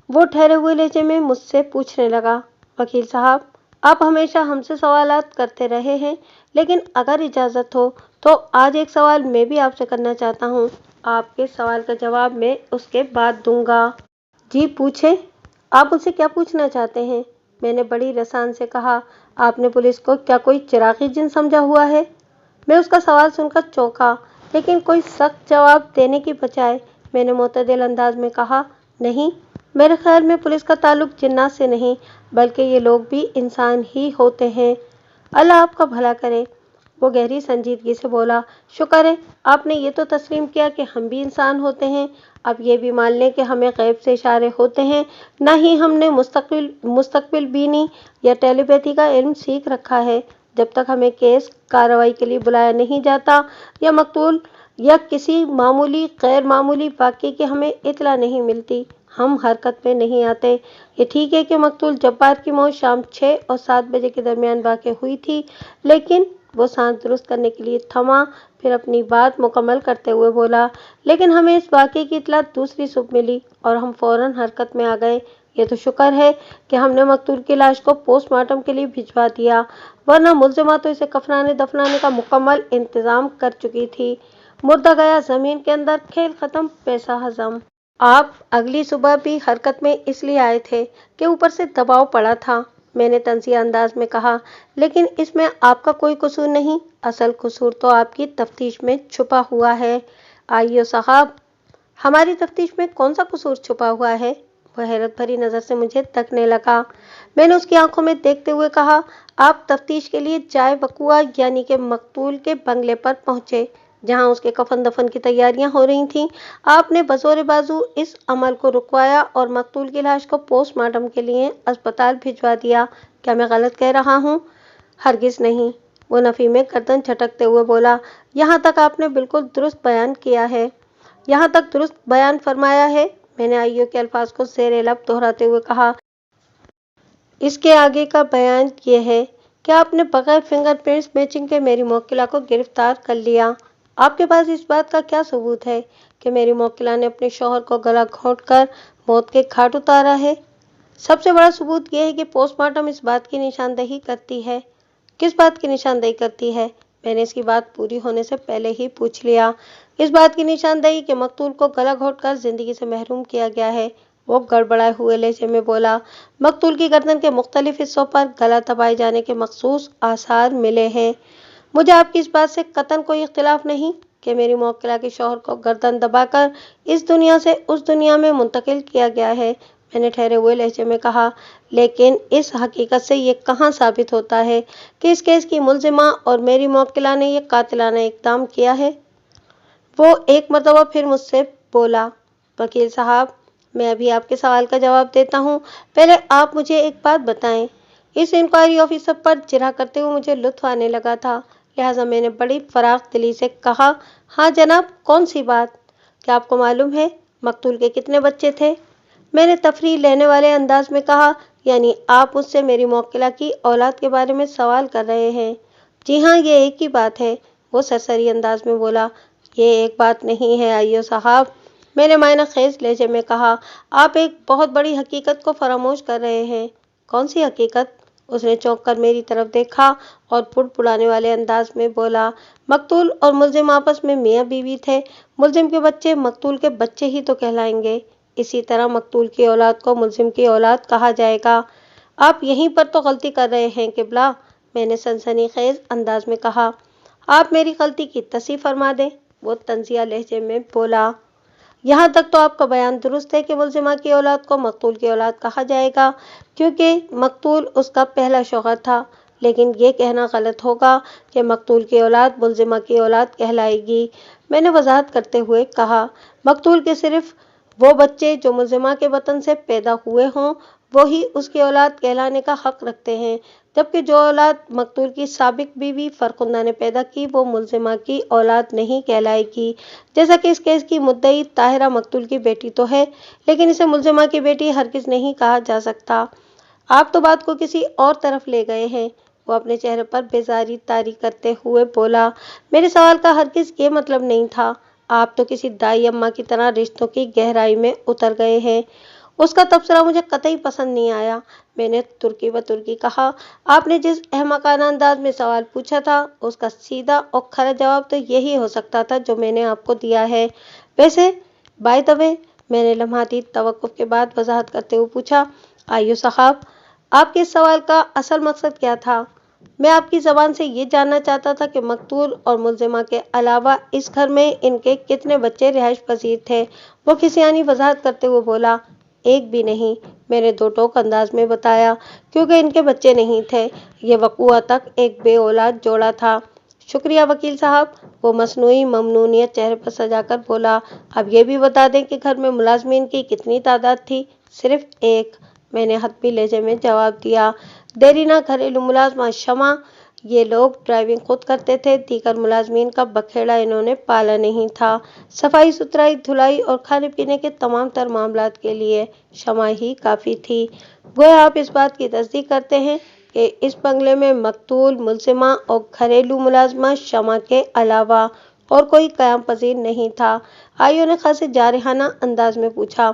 वो ठहरे हुए लहजे में मुझसे पूछने लगा, वकील साहब, आप हमेशा हमसे सवालात करते रहे हैं, लेकिन अगर इजाज़त हो तो आज एक सवाल मैं भी आपसे करना चाहता हूँ। आपके सवाल का जवाब मैं उसके बाद दूंगा। जी पूछें, आप मुझसे क्या पूछना चाहते हैं? मैंने बड़ी रसान से कहा। आपने पुलिस को क्या कोई चिरागी जिन समझा हुआ है? मैं उसका सवाल सुनकर चौंका, लेकिन कोई सख्त जवाब देने की बजाय मैंने मुतदिल अंदाज में कहा, नहीं, मेरे ख्याल में पुलिस का ताल्लुक जिन्नात से नहीं, बल्कि ये लोग भी इंसान ही होते हैं। अल्लाह आपका भला करे, वो गहरी संजीदगी से बोला। शुक्र है आपने ये तो तस्लीम किया कि हम भी इंसान होते हैं। अब ये भी मान लें कि हमें गैब से इशारे होते हैं, ना ही हमने मुस्तकबिल बीनी या टेलीपैथी का इल्म सीख रखा है। जब तक हमें केस कार्रवाई के लिए बुलाया नहीं जाता या मकतूल या किसी मामूली गैर मामूली वाक़ये की हमें इतला नहीं मिलती, हम हरकत में नहीं आते। ये ठीक है कि मकतूल जब्बार की मौत शाम 6 और 7 बजे के दरमियान वाक़ हुई थी, लेकिन वो सांस दुरुस्त करने के लिए थमा, फिर अपनी बात मुकम्मल करते हुए बोला, लेकिन हमें इस वाक़े की इत्तला दूसरी सुबह मिली और हम फ़ौरन हरकत में आ गए। ये तो शुक्र है कि हमने मकतूल की लाश को पोस्टमार्टम के लिए भिजवा दिया, वरना मुलजिमा तो इसे कफनाने दफनाने का मुकम्मल इंतज़ाम कर चुकी थी। मुर्दा गया ज़मीन के अंदर, खेल ख़त्म, पैसा हज़म। आप अगली सुबह भी हरकत में इसलिए आए थे कि ऊपर से दबाव पड़ा था, मैंने तंज़िया अंदाज में कहा, लेकिन इसमें आपका कोई कसूर नहीं, असल कसूर तो आपकी तफ्तीश में छुपा हुआ है। आइयो साहब, हमारी तफ्तीश में कौन सा कसूर छुपा हुआ है? वह हैरत भरी नज़र से मुझे तकने लगा। मैंने उसकी आंखों में देखते हुए कहा, आप तफ्तीश के लिए जाए वकुआ यानी कि मकतूल के बंगले पर पहुंचे, जहां उसके कफन दफन की तैयारियां हो रही थीं। आपने बज़ोर बाजू इस अमल को रुकवाया और मकतूल की लाश को पोस्टमार्टम के लिए अस्पताल भिजवा दिया। क्या मैं गलत कह रहा हूँ? हरगिज़ नहीं, वो नफ़ी में गर्दन झटकते हुए बोला, यहाँ तक आपने बिल्कुल दुरुस्त बयान किया है, यहाँ तक दुरुस्त बयान फरमाया है। मैंने आइयो के अल्फाज को ज़ेरे लब दोहराते हुए कहा, इसके आगे का बयान ये है कि आपने बगैर फिंगरप्रिंट्स मैचिंग के मेरी मौक्किला को गिरफ्तार कर लिया। आपके पास इस बात का क्या सबूत है कि मेरी मौक्किला ने अपने शौहर को गला घोंटकर मौत के घाट उतारा है? सबसे बड़ा सबूत यह है कि पोस्टमार्टम इस बात की निशानदेही करती है। किस बात की निशानदेही करती है? मैंने इसकी बात पूरी होने से पहले ही पूछ लिया। इस बात की निशानदेही कि मकतूल को गला घोंटकर जिंदगी से महरूम किया गया है। वो गड़बड़ाए हुए लहजे में बोला, मकतूल की गर्दन के मुख्तलिफ हिस्सों पर गला दबाए जाने के मखसूस आसार मिले हैं। मुझे आपकी इस बात से कतन कोई इख्तिलाफ नहीं कि मेरी मौक्किला के शौहर को गर्दन दबाकर इस दुनिया से उस दुनिया में मुंतकिल किया गया है, मैंने ठहरे हुए लहजे में कहा, लेकिन इस हकीकत से ये कहाँ साबित होता है कि इस केस की मुलजिमा और मेरी मौक्किला ने यह कातिलाना इक़दाम किया है? वो एक मरतबा फिर मुझसे बोला, वकील साहब, मैं अभी आपके सवाल का जवाब देता हूँ, पहले आप मुझे एक बात बताएं। इस इंक्वायरी ऑफिसर पर जिरह करते हुए मुझे लुत्फ आने लगा था, लिहाजा मैंने बड़ी फराख दिली से कहा, हाँ जनाब, कौन सी बात? क्या आपको मालूम है मकतूल के कितने बच्चे थे? मैंने तफरीह लेने वाले अंदाज में कहा, यानी आप मुझसे मेरी मौक्किला की औलाद के बारे में सवाल कर रहे हैं? जी हाँ, ये एक ही बात है, वो सरसरी अंदाज में बोला। ये एक बात नहीं है आइयो साहब, मैंने मायना खेज लहजे में कहा, आप एक बहुत बड़ी हकीकत को फरामोश कर रहे हैं। कौन सी हकीकत? उसने चौंक कर मेरी तरफ देखा और पुड़पुड़ाने वाले अंदाज में बोला, मकतूल और मुलजिम आपस में मियाँ बीवी थे, मुलजिम के बच्चे मकतूल के बच्चे ही तो कहलाएंगे, इसी तरह मकतूल की औलाद को मुलजिम की औलाद कहा जाएगा। आप यहीं पर तो गलती कर रहे हैं किबला, मैंने सनसनीखेज अंदाज में कहा। आप मेरी गलती की तस्सीह फरमा दें, वो तंजिया लहजे में बोला। यहाँ तक तो आपका बयान दुरुस्त है कि मुलजिमा की औलाद को मकतूल की औलाद कहा जाएगा, क्योंकि मकतूल उसका पहला शौहर था, लेकिन ये कहना गलत होगा कि मकतूल की औलाद मुलजिमा की औलाद कहलाएगी। मैंने वजाहत करते हुए कहा, मकतूल के सिर्फ वो बच्चे जो मुलजिमा के वतन से पैदा हुए हों, वो ही उसकी औलाद कहलाने का हक रखते हैं, जबकि जो औलाद मकतूल की साबिक बीवी फरखुंदा ने पैदा की वो मुलजिमा की औलाद नहीं कहलाएगी। जैसा कि इस केस की मुद्दई ताहिरा मकतूल की बेटी तो है, लेकिन इसे मुलजिमा की बेटी हरगिज़ नहीं कहा जा सकता। आप तो बात को किसी और तरफ ले गए हैं, वो अपने चेहरे पर बेजारी तारी करते हुए बोला। मेरे सवाल का हरगिज़ ये मतलब नहीं था, आप तो किसी दाई अम्मा की तरह रिश्तों की गहराई में उतर गए हैं। उसका तबसरा मुझे कतई पसंद नहीं आया, मैंने तुर्की व तुर्की कहा। आपने जिस अहमकाना अंदाज में सवाल पूछा था, उसका सीधा और खरा जवाब तो यही हो सकता था जो मैंने आपको दिया है। वैसे बाय द वे, मैंने लम्हाती तवक्कुफ के बाद वजाहत करते हुए पूछा, आइयो साहब, आपके इस सवाल का असल मकसद क्या था? मैं आपकी ज़बान से ये जानना चाहता था कि मकतूल और मुलजिमा के अलावा इस घर में इनके कितने बच्चे रिहाइश पजीर थे। वो किसियानी वजाहत करते हुए बोला, एक भी नहीं, मैंने दो टोक अंदाज में बताया, क्योंकि इनके बच्चे नहीं थे, ये वक़ुआ तक एक बे औलाद जोड़ा था। शुक्रिया वकील साहब, वो मसनूई ममनूनियत चेहरे पर सजाकर बोला। अब ये भी बता दें कि घर में मुलाजमीन की कितनी तादाद थी? सिर्फ एक, मैंने हतमी लहजे में जवाब दिया। देरीना घरेलू मुलाजमा शमा ये लोग ड्राइविंग खुद करते थे, दीगर मुलाजमीन का बखेड़ा इन्होंने पाला नहीं था। सफाई सुथराई, धुलाई और खाने पीने के तमाम तर मामलात के लिए शमा ही काफ़ी थी। गोया आप इस बात की तस्दीक करते हैं कि इस बंगले में मकतूल, मुलजिमा और घरेलू मुलाजमा शमा के अलावा और कोई क़याम पजीर नहीं था। आइयो ने खासे जारहाना अंदाज में पूछा।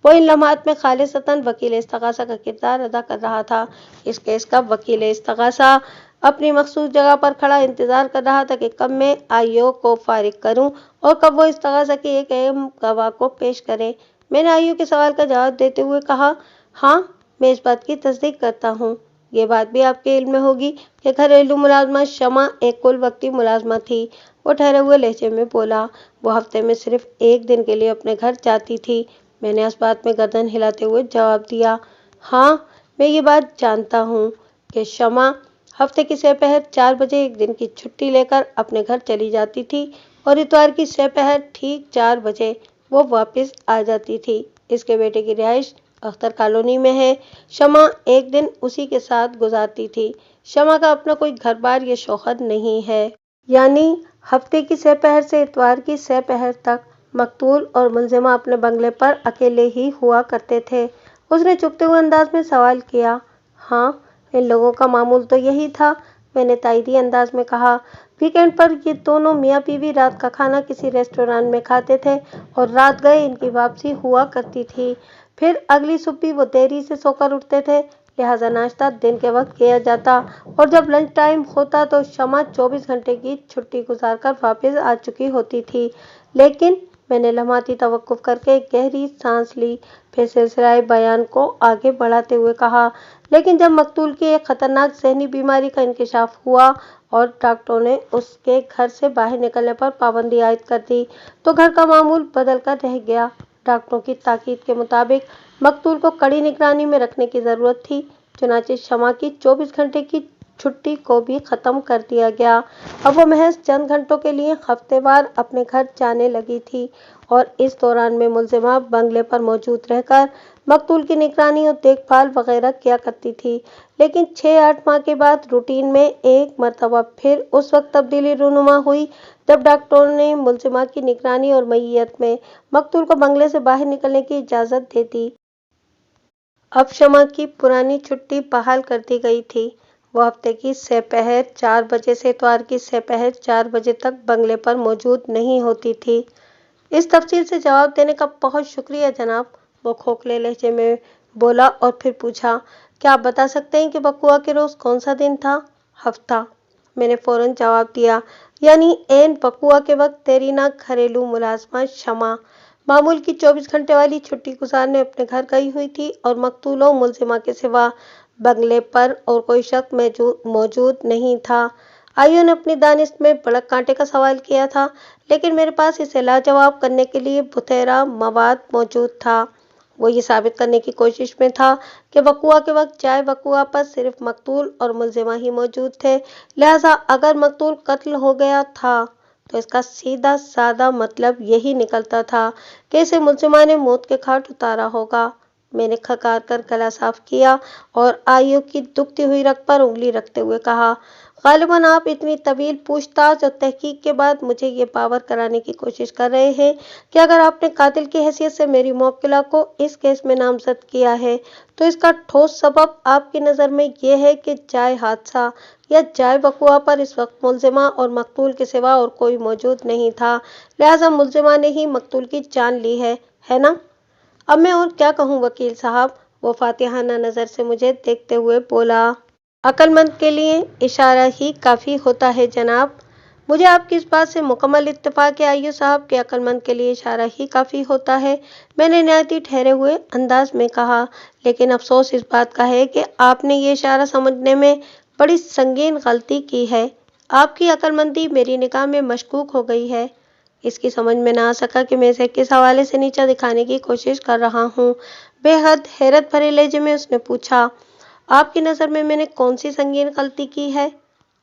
वो इन लम्हात में खालिसतन वकील इस्तगासा का किरदार अदा कर रहा था। इस केस का वकील इस्तगासा अपनी मखसूस जगह पर खड़ा इंतजार कर रहा था कि कब मैं आइयो को फारिग करूं और कब वो इस्तगासा की एक अहम गवाह को पेश करे। मैंने आइयो के सवाल का जवाब देते हुए कहा, हाँ, मैं इस बात की तस्दीक करता हूँ। ये बात भी आपके इल्म में होगी कि घरेलू मुलाजमा शमा एक कुल वक्ती मुलाजमा थी। वो ठहरे हुए लहजे में बोला। वो हफ्ते में सिर्फ एक दिन के लिए अपने घर जाती थी। मैंने इस बात में गर्दन हिलाते हुए जवाब दिया, हाँ, मैं ये बात जानता हूँ कि शमा हफ्ते की सपहर 4 बजे एक दिन की छुट्टी लेकर अपने घर चली जाती थी और इतवार की सपहर ठीक 4 बजे वो वापस आ जाती थी। इसके बेटे की रिहाइश अख्तर कॉलोनी में है। शमा एक दिन उसी के साथ गुजारती थी। शमा का अपना कोई घर बार या शौहर नहीं है। यानी हफ्ते की सपहर से इतवार की सपहर तक मकतूल और मुलजिमा अपने बंगले पर अकेले ही हुआ करते थे। उसने चुपते हुए अंदाज में सवाल किया, हाँ, इन लोगों का मामूल तो यही था। मैंने ताइदी अंदाज में कहा। वीकेंड पर ये दोनों मियाँ बीवी रात का खाना किसी रेस्टोरेंट में खाते थे और रात गए इनकी वापसी हुआ करती थी। फिर अगली सुबह वो देरी से सोकर उठते थे, लिहाजा नाश्ता दिन के वक्त किया जाता और जब लंच टाइम होता तो शमा 24 घंटे की छुट्टी गुजारकर वापस आ चुकी होती थी। लेकिन मैंने लम्हाती तवक्कुफ करके गहरी सांस ली, फिर सिलसिलाए बयान को आगे बढ़ाते हुए कहा, लेकिन जब मकतूल की एक खतरनाक ज़हनी बीमारी का इंकशाफ हुआ और डॉक्टरों ने उसके घर से बाहर निकलने पर पाबंदी आयद कर दी तो घर का मामूल बदल कर रह गया। डॉक्टरों की ताकीद के मुताबिक मकतूल को कड़ी निगरानी में रखने की ज़रूरत थी। चुनांचे शमा की 24 घंटे की छुट्टी को भी ख़त्म कर दिया गया। अब वो महज चंद घंटों के लिए हफ्तेवार अपने घर जाने लगी थी और इस दौरान में मुलजिमा बंगले पर मौजूद रहकर मकतूल की निगरानी और देखभाल वगैरह किया करती थी। लेकिन 6-8 माह के बाद रूटीन में एक मरतबा फिर उस वक्त तब्दीली रूनुमा हुई जब डॉक्टरों ने मुलजिमा की निगरानी और मईयत में मकतूल को बंगले से बाहर निकलने की इजाज़त दे दी। अब शमा की पुरानी छुट्टी बहाल कर दी गई थी। वो हफ्ते की सपहर 4 बजे से इतवार की सपहर 4 बजे तक बंगले पर मौजूद नहीं होती थी। इस तफसील से जवाब देने का बहुत शुक्रिया जनाब, वो खोखले लहजे में बोला और फिर पूछा, क्या आप बता सकते हैं कि बकुआ के रोज़ कौन सा दिन था? हफ्ता, मैंने फौरन जवाब दिया। यानी एन बकुआ के वक्त तेरी ना घरेलू मुलाजमा शमा मामूल की 24 घंटे वाली छुट्टी गुजारने अपने घर गई हुई थी और मकतूलों मुलजिमा के सिवा बंगले पर और कोई शख्स मौजूद नहीं था। आइयो ने अपनी दानिश में भड़क कांटे का सवाल किया था, लेकिन मेरे पास इसे लाजवाब करने के लिए बुतेरा मवाद मौजूद था। वो ये साबित करने की कोशिश में था कि वक़ुआ के वक्त जाए वक़ुआ पर सिर्फ मकतूल और मुलजिमा ही मौजूद थे। लिहाजा अगर मकतूल कत्ल हो गया था तो इसका सीधा साधा मतलब यही निकलता था कि इसे मुलजिमा ने मौत के घाट उतारा होगा। मैंने खकार कर गला साफ किया और आयु की दुखती हुई रग पर उंगली रखते हुए कहा, गालिबन आप इतनी तवील पूछताछ और तहकीक के बाद मुझे ये बावर कराने की कोशिश कर रहे हैं कि अगर आपने कातिल की हैसियत से मेरी मौक्किला को इस केस में नामजद किया है तो इसका ठोस सबब आपकी नज़र में ये है कि जाए हादसा या जाए वक़ुआ पर इस वक्त मुलजिमा और मकतूल के सिवा और कोई मौजूद नहीं था। लिहाजा मुलजिमा ने ही मकतूल की जान ली है ना? अब मैं और क्या कहूँ वकील साहब, वो फातिहाना नज़र से मुझे देखते हुए बोला। अक्लमंद के लिए इशारा ही काफ़ी होता है जनाब। मुझे आपकी इस बात से मुकम्मल इत्तेफाक है आइयो साहब कि अक्लमंद के लिए इशारा ही काफ़ी होता है, मैंने निहायत ही ठहरे हुए अंदाज में कहा। लेकिन अफसोस इस बात का है कि आपने ये इशारा समझने में बड़ी संगीन गलती की है। आपकी अक्लमंदी मेरी निगाह में मशकूक हो गई है। इसकी समझ में ना आ सका कि मैं इसे किस हवाले से नीचा दिखाने की कोशिश कर रहा हूँ। बेहद हैरत भरे लहजे में उसने पूछा, आपकी नज़र में मैंने कौन सी संगीन गलती की है?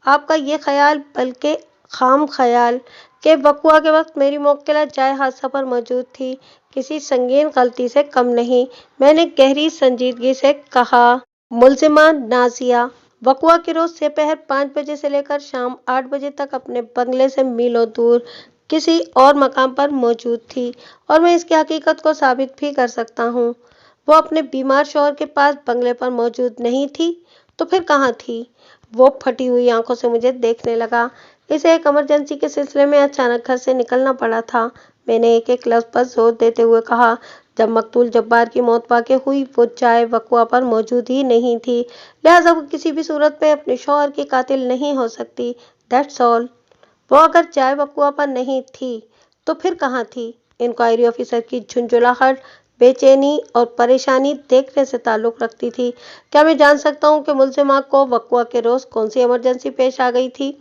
आपका ये ख्याल, बल्कि खाम ख्याल कि वक़ुआ के वक्त मेरी मौक्किला जाए हादसा पर मौजूद थी, किसी संगीन गलती से कम नहीं। मैंने गहरी संजीदगी से कहा, मुलजिमा नाजिया वकुआ के रोज दोपहर 5 बजे से लेकर शाम 8 बजे तक अपने बंगले से मीलों दूर किसी और मकाम पर मौजूद थी, और मैं इसकी हकीकत को साबित भी कर सकता हूँ। वो अपने बीमार शौहर के पास बंगले पर मौजूद नहीं थी, तो फिर कहाँ थी? वो फटी हुई आंखों से मुझे देखने लगा। इसे एक इमरजेंसी के सिलसिले में अचानक घर से निकलना पड़ा था। मैंने एक एक लफ्ज पर जोर देते हुए कहा, जब मकतूल जब्बार की मौत वाक़ई हुई वो चाय वकुआ पर मौजूद ही नहीं थी, लिहाजा वो किसी भी सूरत में अपने शौहर की कातिल नहीं हो सकती। That's all. वो अगर चाय वकुआ पर नहीं थी तो फिर कहाँ थी? इंक्वायरी ऑफिसर की झुंझुलाहट बेचैनी और परेशानी देखने से ताल्लुक रखती थी। क्या मैं जान सकता हूँ कि मुलजिमा को वकुआ के रोज कौन सी इमरजेंसी पेश आ गई थी?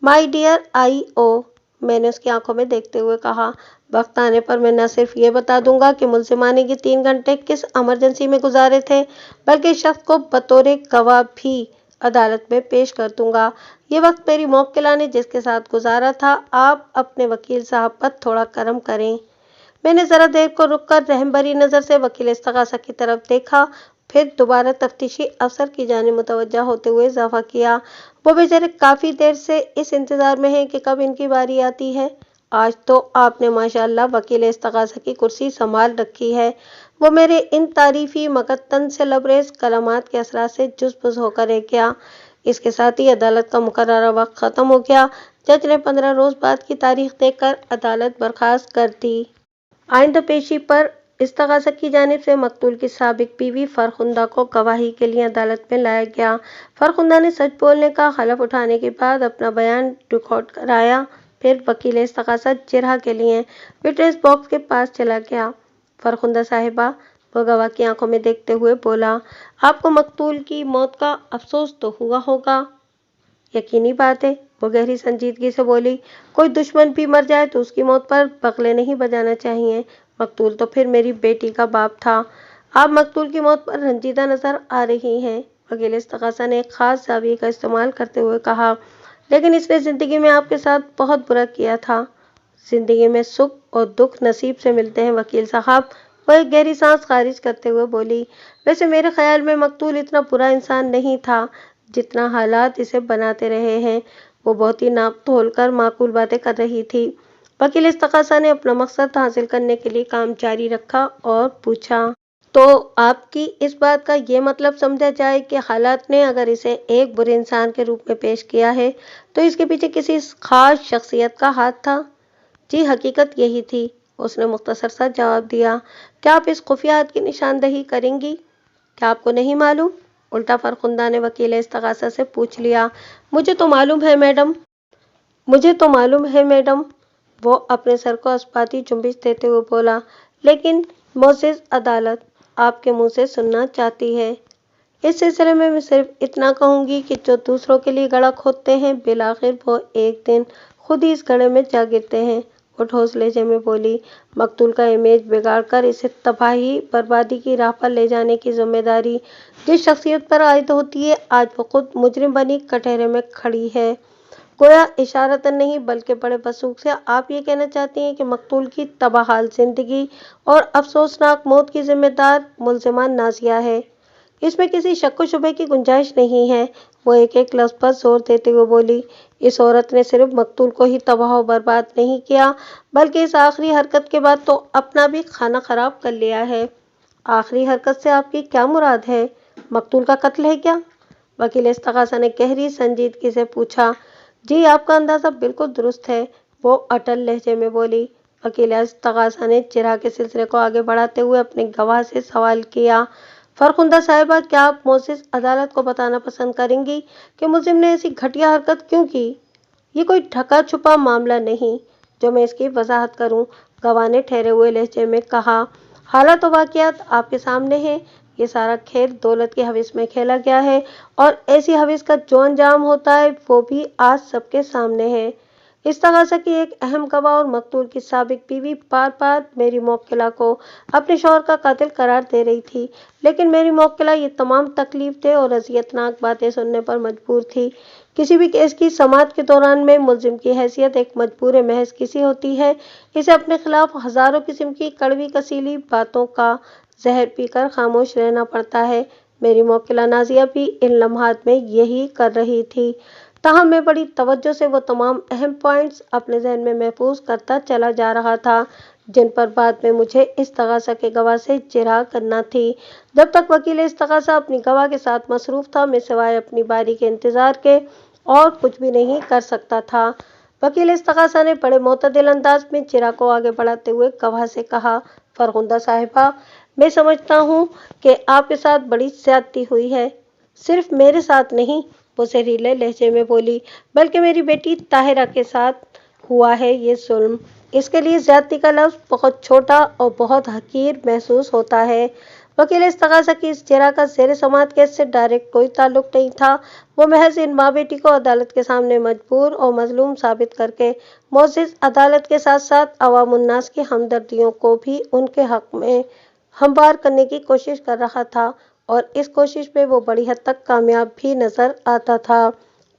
माई डियर IO, मैंने उसकी आंखों में देखते हुए कहा, वक्त आने पर मैं न सिर्फ ये बता दूंगा कि मुलजिमा ने ये 3 घंटे किस इमरजेंसी में गुजारे थे, बल्कि इस शख्स को बतौर गवाह भी अदालत में पेश कर दूंगा। ये वक्त मेरी मौक्किला ने जिसके साथ गुजारा था, आप अपने वकील साहब पर थोड़ा करम करें। मैंने जरा देर को रुककर रहमभरी नजर से वकील इस्तगासा की तरफ देखा, फिर दोबारा तफ्तीशी अफसर की जानिब मुतवज्जा होते हुए इजाफा किया, वो बेचारे काफी देर से इस इंतजार में हैं कि कब इनकी बारी आती है। आज तो आपने माशाअल्लाह वकील इस्तगासा की कुर्सी संभाल रखी है। वो मेरे इन तारीफी मगर तन से लबरेज कलमात के असरात से जुज़-बुज़ होकर रह गया। इसके साथ ही अदालत का मुकर्ररा वक्त खत्म हो गया। जज ने 15 रोज बाद की तारीख देकर अदालत बर्खास्त कर दी। आइंदा पेशी पर इस्तगासा की जानिब से मकतूल की साबिक बीवी फरखुंदा को गवाही के लिए अदालत में लाया गया। फरखुंदा ने सच बोलने का हलफ उठाने के बाद अपना बयान रिकॉर्ड कराया। फिर वकील इस्तगासा जिरह के लिए विटनेस बॉक्स के पास चला गया। फरखुंदा साहिबा, वो गवाह की आंखों में देखते हुए बोला, आपको मकतूल की मौत का अफसोस तो हुआ होगा? यकीनी बात है, वो गहरी संजीदगी से बोली, कोई दुश्मन भी मर जाए तो उसकी मौत पर बगले नहीं बजाना चाहिए। मकतूल तो फिर मेरी बेटी का बाप था। आप मकतूल की मौत पर रंजीदा नजर आ रही हैं। वकील इस्तगासा ने एक खास जाविये का इस्तेमाल करते हुए कहा, लेकिन इसने जिंदगी में आपके साथ बहुत बुरा किया था। जिंदगी में सुख और दुख नसीब से मिलते हैं वकील साहब। वह एक गहरी सांस खारिज करते हुए बोली, वैसे मेरे ख्याल में मकतूल इतना बुरा इंसान नहीं था जितना हालात इसे बनाते रहे हैं। वो बहुत ही नाप तोल कर माकूल बातें कर रही थी। वकील इस्तगासा ने अपना मकसद हासिल करने के लिए काम जारी रखा और पूछा, तो आपकी इस बात का ये मतलब समझा जाए कि हालात ने अगर इसे एक बुरे इंसान के रूप में पेश किया है तो इसके पीछे किसी खास शख्सियत का हाथ था? जी, हकीकत यही थी, उसने मुख्तसर सा जवाब दिया। क्या आप इस खुफिया हाथ की निशानदही करेंगी? क्या आपको नहीं मालूम? उल्टा फरखुंदा ने वकील इस्तगासा से पूछ लिया। मुझे तो मालूम है मैडम। मुझे तो मालूम है मैडम। वो अपने सर को अस्पाती जुम्बिश देते हुए बोला, लेकिन मोअज़्ज़िज़ अदालत आपके मुंह से सुनना चाहती है। इस सिलसिले में मैं सिर्फ इतना कहूंगी कि जो दूसरों के लिए गड़ा खोदते हैं, बिलाखिर वो एक दिन खुद ही इस गड़े में जा गिरते हैं। वो ठोस लहजे में बोली, मकतूल का इमेज बिगाड़ कर इसे तबाही बर्बादी की राह पर ले जाने की जिम्मेदारी जिस शख्सियत पर आयद होती है, आज वो खुद मुजरिम बनी कटहरे में खड़ी है। गोया इशारतन नहीं बल्कि बड़े वसूख से आप ये कहना चाहती हैं कि मकतूल की तबाहाल जिंदगी और अफसोसनाक मौत की जिम्मेदार मुलजिमा नाजिया है। इसमें किसी शक व शुबे की गुंजाइश नहीं है। वो एक एक लफ्ज पर जोर देते हुए बोली, इस औरत ने सिर्फ मकतूल को ही तबाह व बर्बाद नहीं किया, बल्कि इस आखिरी हरकत के बाद तो अपना भी खाना खराब कर लिया है। आखिरी हरकत से आपकी क्या मुराद है? मकतूल का कत्ल है क्या? वकील इस्तगासा ने गहरी संजीदगी से पूछा। जी, आपका अंदाजा बिल्कुल दुरुस्त है, वो अटल लहजे में बोली। वकील इस्तगासा ने जिरह के सिलसिले को आगे बढ़ाते हुए अपने गवाह से सवाल किया, फरखुंदा साहिबा, क्या आप मोअज़्ज़िज़ अदालत को बताना पसंद करेंगी कि मुलजिम ने ऐसी घटिया हरकत क्यों की? ये कोई ढका छुपा मामला नहीं जो मैं इसकी वजाहत करूं, गवाह ने ठहरे हुए लहजे में कहा। हालात और वाक़ियात आपके सामने हैं। ये सारा खेल दौलत की हविस में खेला गया है, और ऐसी हविस का जो अंजाम होता है वो भी आज सबके सामने है। इस्तगासा की एक अहम गवाह और मकतूल की साबिक बीवी बार बार मेरी मौक्किला को अपने शौहर का कातिल करार दे रही थी, लेकिन मेरी मौक्किला ये तमाम तकलीफदेह और अज़ियतनाक बातें सुनने पर मजबूर थी। किसी भी केस की समाअत के दौरान में मुलजिम की हैसियत एक मजबूर महज किसी होती है। इसे अपने खिलाफ हजारों किस्म की कड़वी कसीली बातों का जहर पीकर खामोश रहना पड़ता है। میری موکلہ نازیہ بھی ان لمحات میں یہی کر رہی تھی، تاہم میں بڑی توجہ سے وہ تمام اہم پوائنٹس اپنے ذہن میں محفوظ کرتا چلا جا رہا تھا جن پر بعد میں مجھے استغاثہ کے گواہ سے جرح کرنا تھی۔ جب تک وکیل استغاثہ اپنی گواہ کے ساتھ مصروف تھا، میں سوائے اپنی باری کے انتظار کے اور کچھ بھی نہیں کر سکتا تھا۔ وکیل استغاثہ نے بڑے معتدل انداز میں جرح کو آگے بڑھاتے ہوئے گواہ سے کہا، فرخندہ صاحبہ، میں سمجھتا ہوں کہ آپ کے ساتھ بڑی زیادتی ہوئی ہے۔ صرف میرے ساتھ نہیں، وہ زہریلے لہجے میں بولی، بلکہ میری بیٹی طاہرہ کے ساتھ ہوا ہے یہ ظلم۔ اس کے لیے زیادتی کا لفظ بہت چھوٹا اور بہت حقیر محسوس ہوتا ہے۔ وکیل استغاثہ کی اس جرح کا زیر سماعت کیس سے ڈائریکٹ کوئی تعلق نہیں تھا۔ وہ محض ان ماں بیٹی کو عدالت کے سامنے مجبور اور مظلوم ثابت کر کے معزز عدالت کے ساتھ ساتھ عوام الناس کی ہمدردیوں کو بھی ان کے حق میں ہموار کرنے کی کوشش کر رہا تھا، اور اس کوشش میں وہ بڑی حد تک کامیاب بھی نظر آتا تھا۔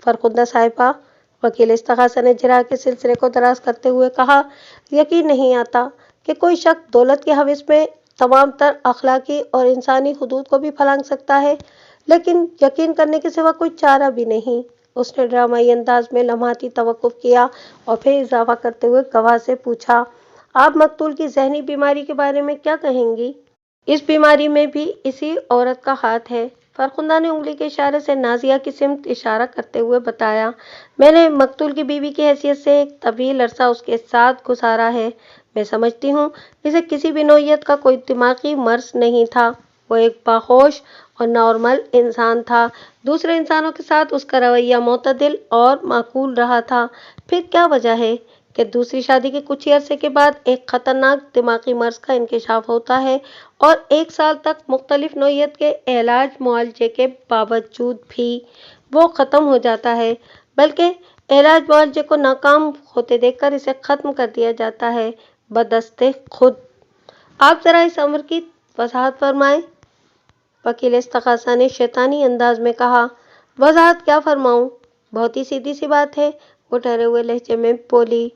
فرخندہ صاحبہ، وکیل استغاثہ نے جرح کے سلسلے کو دراز کرتے ہوئے کہا، یقین نہیں آتا کہ کوئی شخص دولت کی ہوس میں تمام تر اخلاقی اور انسانی حدود کو بھی پھلانگ سکتا ہے، لیکن یقین کرنے کے سوا کوئی چارہ بھی نہیں۔ اس نے ڈرامائی انداز میں لمحاتی توقف کیا اور پھر اضافہ کرتے ہوئے گواہ سے پوچھا، آپ مقتول کی ذہنی بیماری کے بارے میں کیا کہیں گی؟ اس بیماری میں بھی اسی عورت کا ہاتھ ہے۔ فرخندہ نے انگلی کے اشارے سے نازیہ کی سمت اشارہ کرتے ہوئے بتایا، میں نے مقتول کی بیوی کی حیثیت سے ایک طویل عرصہ اس کے ساتھ گزارا ہے۔ میں سمجھتی ہوں اسے کسی بھی نوعیت کا کوئی دماغی مرض نہیں تھا۔ وہ ایک باہوش اور نارمل انسان تھا۔ دوسرے انسانوں کے ساتھ اس کا رویہ معتدل اور معقول رہا تھا۔ پھر کیا وجہ ہے کہ دوسری شادی کے کچھ ہی عرصے کے بعد ایک خطرناک دماغی مرض کا انکشاف ہوتا ہے اور 1 سال تک مختلف نوعیت کے علاج معالجے کے باوجود بھی وہ ختم ہو جاتا ہے، بلکہ علاج معالجے کو ناکام ہوتے دیکھ کر اسے ختم کر دیا جاتا ہے بدست خود؟ آپ ذرا اس امر کی وضاحت فرمائیں۔ وکیل استغاثہ نے شیطانی انداز میں کہا، وضاحت کیا فرماؤں؟ بہت ہی سیدھی سی بات ہے، وہ ٹھہرے ہوئے لہجے میں بولی۔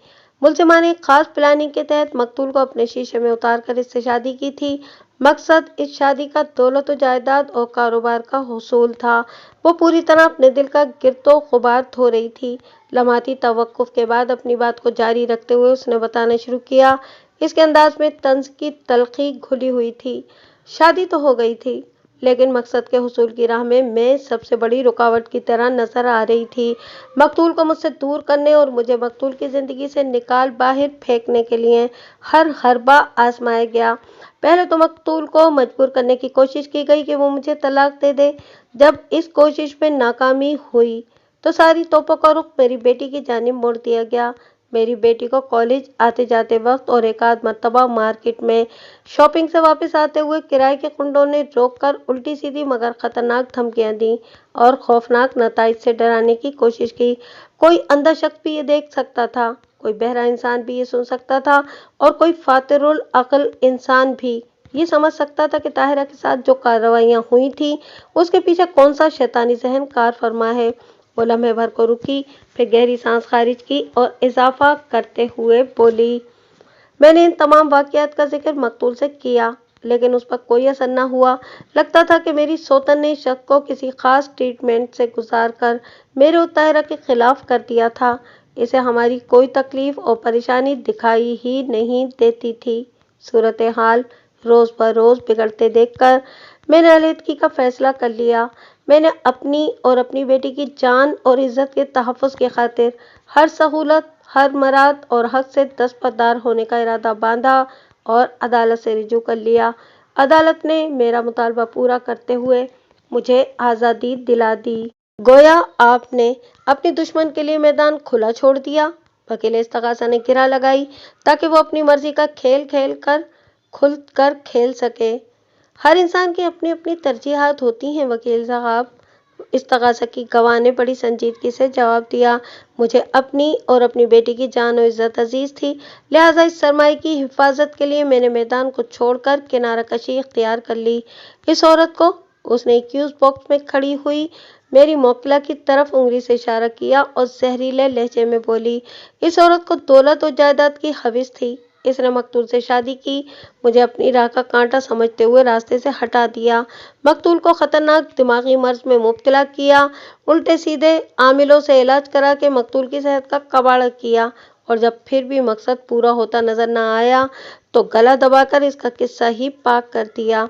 ملزمان نے ایک خاص پلاننگ کے تحت مقتول کو اپنے شیشے میں اتار کر اس سے شادی کی تھی۔ مقصد اس شادی کا دولت و جائیداد اور کاروبار کا حصول تھا۔ وہ پوری طرح اپنے دل کا گرد و غبار دھو رہی تھی۔ لمحاتی توقف کے بعد اپنی بات کو جاری رکھتے ہوئے اس نے بتانا شروع کیا، اس کے انداز میں طنز کی تلخی گھلی ہوئی تھی، شادی تو ہو گئی تھی، لیکن مقصد کے حصول کی راہ میں سب سے بڑی رکاوٹ کی طرح نظر آ رہی تھی۔ مقتول کو مجھ سے دور کرنے اور مجھے مقتول کی زندگی سے نکال باہر پھینکنے کے لیے ہر حربہ آزمایا گیا۔ پہلے تو مقتول کو مجبور کرنے کی کوشش کی گئی کہ وہ مجھے طلاق دے دے۔ جب اس کوشش میں ناکامی ہوئی تو ساری توپوں کا رخ میری بیٹی کی جانب موڑ دیا گیا۔ میری بیٹی کو کالج آتے جاتے وقت اور ایک آدھ مرتبہ مارکیٹ میں شاپنگ سے واپس آتے ہوئے کرائے کے گنڈوں نے روک کر الٹی سیدھی مگر خطرناک دھمکیاں دیں اور خوفناک نتائج سے ڈرانے کی کوشش کی۔ کوئی اندھا شخص بھی یہ دیکھ سکتا تھا، کوئی بہرا انسان بھی یہ سن سکتا تھا، اور کوئی فاتر العقل انسان بھی یہ سمجھ سکتا تھا کہ طاہرہ کے ساتھ جو کارروائیاں ہوئی تھیں اس کے پیچھے کون سا شیطانی ذہن کار فرما ہے۔ وہ لمحے بھر کو رکی، پھر گہری سانس خارج کی اور اضافہ کرتے ہوئے بولی، میں نے ان تمام واقعات کا ذکر مقتول سے کیا، لیکن اس پر کوئی اثر نہ ہوا۔ لگتا تھا کہ میری سوتن نے اس شخص کو کسی خاص ٹریٹمنٹ سے گزار کر میرے اور طاہرہ کے خلاف کر دیا تھا۔ اسے ہماری کوئی تکلیف اور پریشانی دکھائی ہی نہیں دیتی تھی۔ صورتحال روز بروز بگڑتے دیکھ کر میں نے علیحدگی کا فیصلہ کر لیا۔ میں نے اپنی اور اپنی بیٹی کی جان اور عزت کے تحفظ کی خاطر ہر سہولت، ہر مراد اور حق سے دستبردار ہونے کا ارادہ باندھا اور عدالت سے رجوع کر لیا۔ عدالت نے میرا مطالبہ پورا کرتے ہوئے مجھے آزادی دلا دی۔ گویا آپ نے اپنی دشمن کے لیے میدان کھلا چھوڑ دیا۔ وکیل استغاثہ نے گرہ لگائی تاکہ وہ اپنی مرضی کا کھیل کھل کر کھیل سکے۔ ہر انسان کی اپنی اپنی ترجیحات ہوتی ہیں وکیل صاحب، استغاثہ کی گواہ نے بڑی سنجیدگی سے جواب دیا۔ مجھے اپنی اور اپنی بیٹی کی جان و عزت عزیز تھی، لہٰذا اس سرمایہ کی حفاظت کے لیے میں نے میدان کو چھوڑ کر کنارہ کشی اختیار کر لی۔ اس عورت کو، اس نے ایکیوز باکس میں کھڑی ہوئی میری موکلہ کی طرف انگلی سے اشارہ کیا اور زہریلے لہجے میں بولی، اس عورت کو دولت و جائیداد کی ہوس تھی، इसने मकतूल से शादी की, मुझे अपनी राह का कांटा समझते हुए रास्ते से हटा दिया, मकतूल को खतरनाक दिमागी मर्ज में मुब्तला किया, उल्टे सीधे आमिलों से इलाज करा के मकतूल की सेहत का कबाड़ा किया, और जब फिर भी मकसद पूरा होता नजर न आया तो गला दबाकर इसका किस्सा ही पाक कर दिया।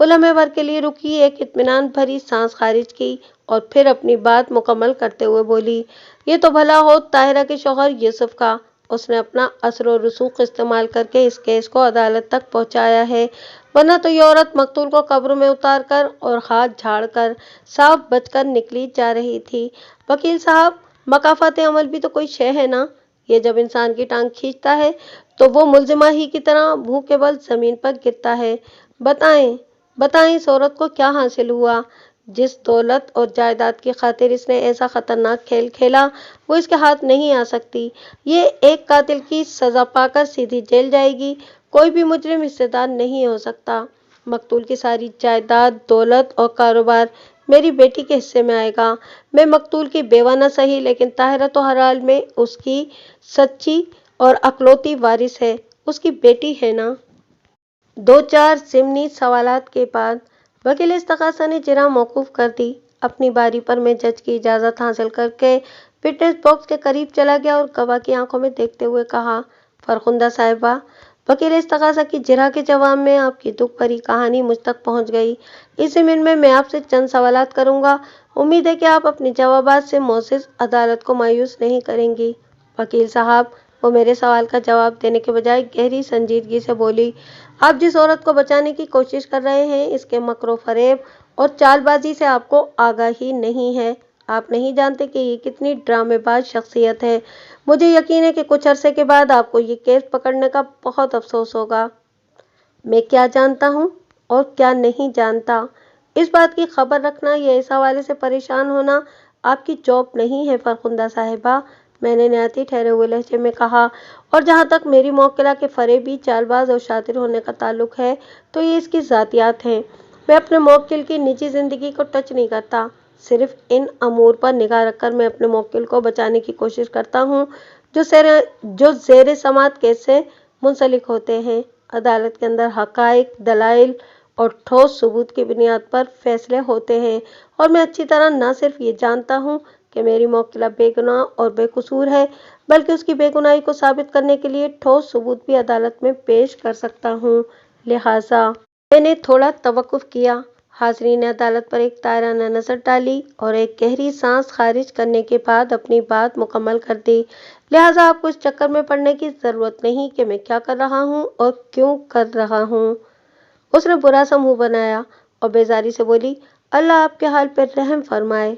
वो लम्हे भर के लिए रुकी, एक इत्मीनान भरी सांस खारिज की और फिर अपनी बात मुकम्मल करते हुए बोली, ये तो भला हो ताहिरा के शौहर यूसुफ का, उसने अपना असर और रसूख इस्तेमाल करके इस केस को अदालत तक पहुंचाया है, वरना तो ये औरत मकतूल को कब्र में उतार कर और हाथ झाड़ कर साफ बचकर निकली जा रही थी। वकील साहब, मकाफात अमल भी तो कोई शय है ना, ये जब इंसान की टांग खींचता है तो वो मुलजिमा ही की तरह मुंह के बल जमीन पर गिरता है। बताएं बताएं इस औरत को क्या हासिल हुआ? जिस दौलत और जायदाद की खातिर इसने ऐसा खतरनाक खेल खेला वो इसके हाथ नहीं आ सकती। ये एक कातिल की सजा पाकर सीधी जेल जाएगी, कोई भी मुजरिम हिस्सेदार नहीं हो सकता। मकतूल की सारी जायदाद, दौलत और कारोबार मेरी बेटी के हिस्से में आएगा। मैं मकतूल की बेवा न सही, लेकिन ताहिरा तो हर हाल में उसकी सच्ची और अकलौती वारिस है, उसकी बेटी है ना। दो चार ज़िमनी सवालात के बाद वकील इस्तग़ासा ने जिरह मौकूफ़ कर दी। अपनी बारी पर मैं जज की इजाज़त हासिल करके विटनेस बॉक्स के करीब चला गया और गवाह की आंखों में देखते हुए कहा, फरखुंदा साहिबा, वकील इस्तग़ासा की जिरह के जवाब में आपकी दुख भरी कहानी मुझ तक पहुंच गई। इस ज़मीन में मैं आपसे चंद सवालात करूंगा, उम्मीद है कि आप अपनी जवाबात से मोअज़्ज़िज़ अदालत को मायूस नहीं करेंगी। वकील साहब, वो मेरे सवाल का जवाब देने के बजाय गहरी संजीदगी से बोली, आप जिस औरत को बचाने की कोशिश कर रहे हैं इसके मकरो फरेब और चालबाजी से आपको आगाही नहीं है। आप नहीं जानते कि ये कितनी ड्रामेबाज शख्सियत है। मुझे यकीन है कि कुछ अरसे के बाद आपको ये केस पकड़ने का बहुत अफसोस होगा। मैं क्या जानता हूँ और क्या नहीं जानता, इस बात की खबर रखना या इस हवाले से परेशान होना आपकी जॉब नहीं है फरखुंदा साहिबा, मैंने नहायत ठहरे हुए लहजे में कहा। और जहाँ तक मेरी मौक्किला के फरेबी, चालबाज और शातिर होने का ताल्लुक है तो ये इसकी ज़ातियात हैं। मैं अपने मौक्किल की निजी ज़िंदगी को टच नहीं करता, सिर्फ इन अमूर पर निगाह रखकर मैं अपने मौक्किल को बचाने की कोशिश करता हूँ जो ज़ेर समात केस से मुंसलिक होते हैं। अदालत के अंदर हक़ाइक़, दलाइल और ठोस सबूत की बुनियाद पर फैसले होते हैं, और मैं अच्छी तरह न सिर्फ ये जानता हूँ कि मेरी मौक्किला बेगुनाह और बेकसूर है, बल्कि उसकी बेगुनाही को साबित करने के लिए ठोस सबूत भी अदालत में पेश कर सकता हूँ। लिहाजा मैंने थोड़ा तवक्कुफ किया। हाज़रीन ने अदालत पर एक तायराना नज़र डाली और एक गहरी सांस खारिज करने के बाद अपनी बात मुकम्मल कर दी। लिहाजा आपको इस चक्कर में पड़ने की ज़रूरत नहीं कि मैं क्या कर रहा हूँ और क्यों कर रहा हूँ। उसने बुरा सा मुंह बनाया और बेजारी से बोली, अल्लाह आपके हाल पर रहम फरमाए।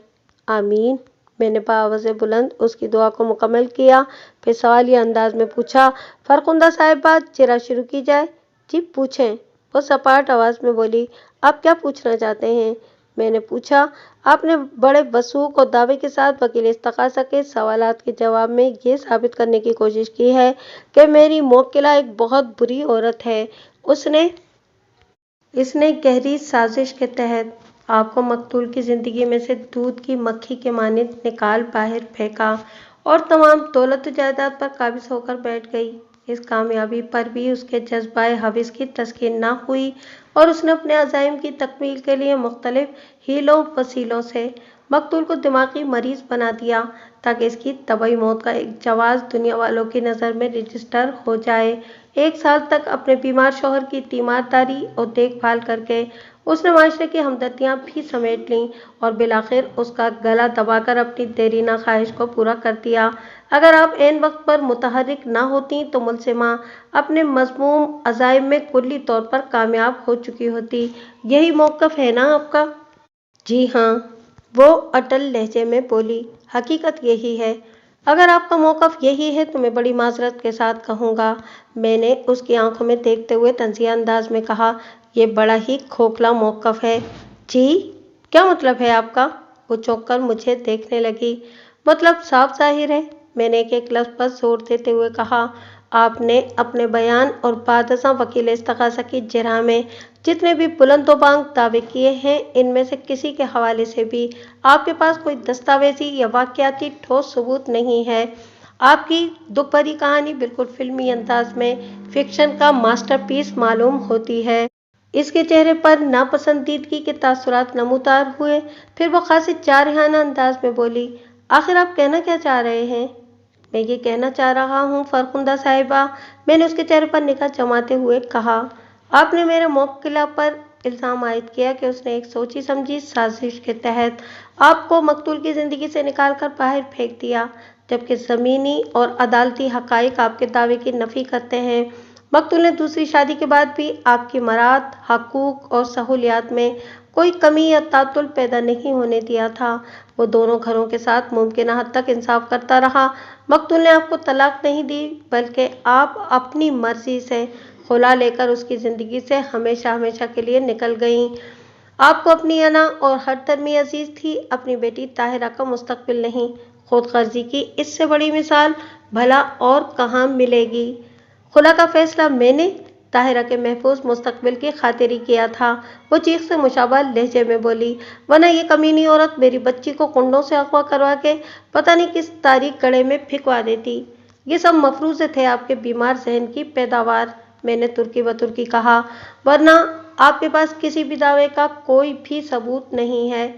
आमीन। मैंने बाआवाज़ बुलंद उसकी दुआ को मुकम्मल किया, फिर सवालिया अंदाज में पूछा, फरखुंदा साहिबा, जिरह शुरू की जाए? जी पूछें, वो सपाट आवाज़ में बोली। आप क्या पूछना चाहते हैं? मैंने पूछा। आपने बड़े वसूख और दावे के साथ वकील इस्तग़ासा के सवालात के जवाब में ये साबित करने की कोशिश की है कि मेरी मौक्किला एक बहुत बुरी औरत है। इसने गहरी साजिश के तहत आपको मकतूल की ज़िंदगी में से दूध की मक्खी के मानिंद निकाल बाहर फेंका और तमाम दौलत जायदाद पर काबिज होकर बैठ गई। इस कामयाबी पर भी उसके जज्बाए हविस की तस्कीन ना हुई और उसने अपने अज़ाइम की तकमील के लिए मुख्तलिफ हीलों वसीलों से मकतूल को दिमागी मरीज बना दिया ताकि इसकी तबई मौत का एक जवाज़ दुनिया वालों की नज़र में रजिस्टर हो जाए। 1 साल तक अपने बीमार शौहर की तीमारदारी और देखभाल करके उसने माशरे की हमदर्दियाँ भी समेट लीं और बिलाखिर उसका गला दबाकर अपनी देरीना ख्वाहिश को पूरा कर दिया। अगर आप ऐन वक्त पर मुतहर्रिक ना होती तो मुलज़िमा अपने मज़मूम अज़ाइम में कुल्ली तौर पर कामयाब हो चुकी होती। यही मौक़िफ़ है ना आपका? जी हाँ, वो अटल लहजे में बोली, हकीकत यही है। अगर आपका मौक़िफ़ यही है तो मैं बड़ी माज़रत के साथ कहूँगा, मैंने उसकी आंखों में देखते हुए तंज़िया अंदाज में कहा, ये बड़ा ही खोखला मौक़िफ़ है। जी, क्या मतलब है आपका? वो चौंक कर मुझे देखने लगी। मतलब साफ ज़ाहिर है, मैंने एक लफ्ज़ पर जोर देते हुए कहा। आपने अपने बयान और बादशाह वकील इस्तग़ासा की जिरह में जितने भी बुलंदोबांग दावे किए हैं, इनमें से किसी के हवाले से भी आपके पास कोई दस्तावेजी या वाक़याती ठोस सबूत नहीं है। आपकी दुख भरी कहानी बिल्कुल फिल्मी अंदाज में फिक्शन का मास्टरपीस मालूम होती है। इसके चेहरे पर नापसंदीदगी के तासुरात नमूदार हुए। फिर वो खासी जारहाना अंदाज में बोली, आखिर आप कहना क्या चाह रहे हैं? मैं ये कहना चाह रहा हूँ फरखुंदा साहिबा, मैंने उसके चेहरे पर निगाह जमाते हुए कहा। आपने मेरे मुवक्किला पर इल्ज़ाम आयद किया कि उसने एक सोची समझी साजिश के तहत आपको मकतूल की ज़िंदगी से निकाल कर बाहर फेंक दिया, जबकि ज़मीनी और अदालती हक़ाइक़ आपके दावे की नफ़ी करते हैं। मकतूल ने दूसरी शादी के बाद भी आपकी मराद, हकूक़ और सहूलियात में कोई कमी या तातुल पैदा नहीं होने दिया था। वो दोनों घरों के साथ मुमकिन हद तक इंसाफ करता रहा। मकतूल ने आपको तलाक नहीं दी, बल्कि आप अपनी मर्जी से खुला लेकर उसकी ज़िंदगी से हमेशा हमेशा के लिए निकल गईं। आपको अपनी अना और हर तरमी अजीज थी, अपनी बेटी ताहिरा का मुस्तकबिल नहीं। खुद गर्जी की इससे बड़ी मिसाल भला और कहाँ मिलेगी? खुला का फैसला मैंने ताहिरा के महफूज मुस्तकबिल की खातिर ही किया था। वो चीख से मुशाबा लहजे में बोली, वरना ये कमीनी औरत मेरी बच्ची को कुंडों से अगवा करवा के पता नहीं किस तारीख गड़े में फिकवा देती। ये सब मफरूज़े थे आपके बीमार जहन की पैदावार, मैंने तुर्की बतुर्की कहा, वरना आपके पास किसी भी दावे का कोई भी सबूत नहीं है।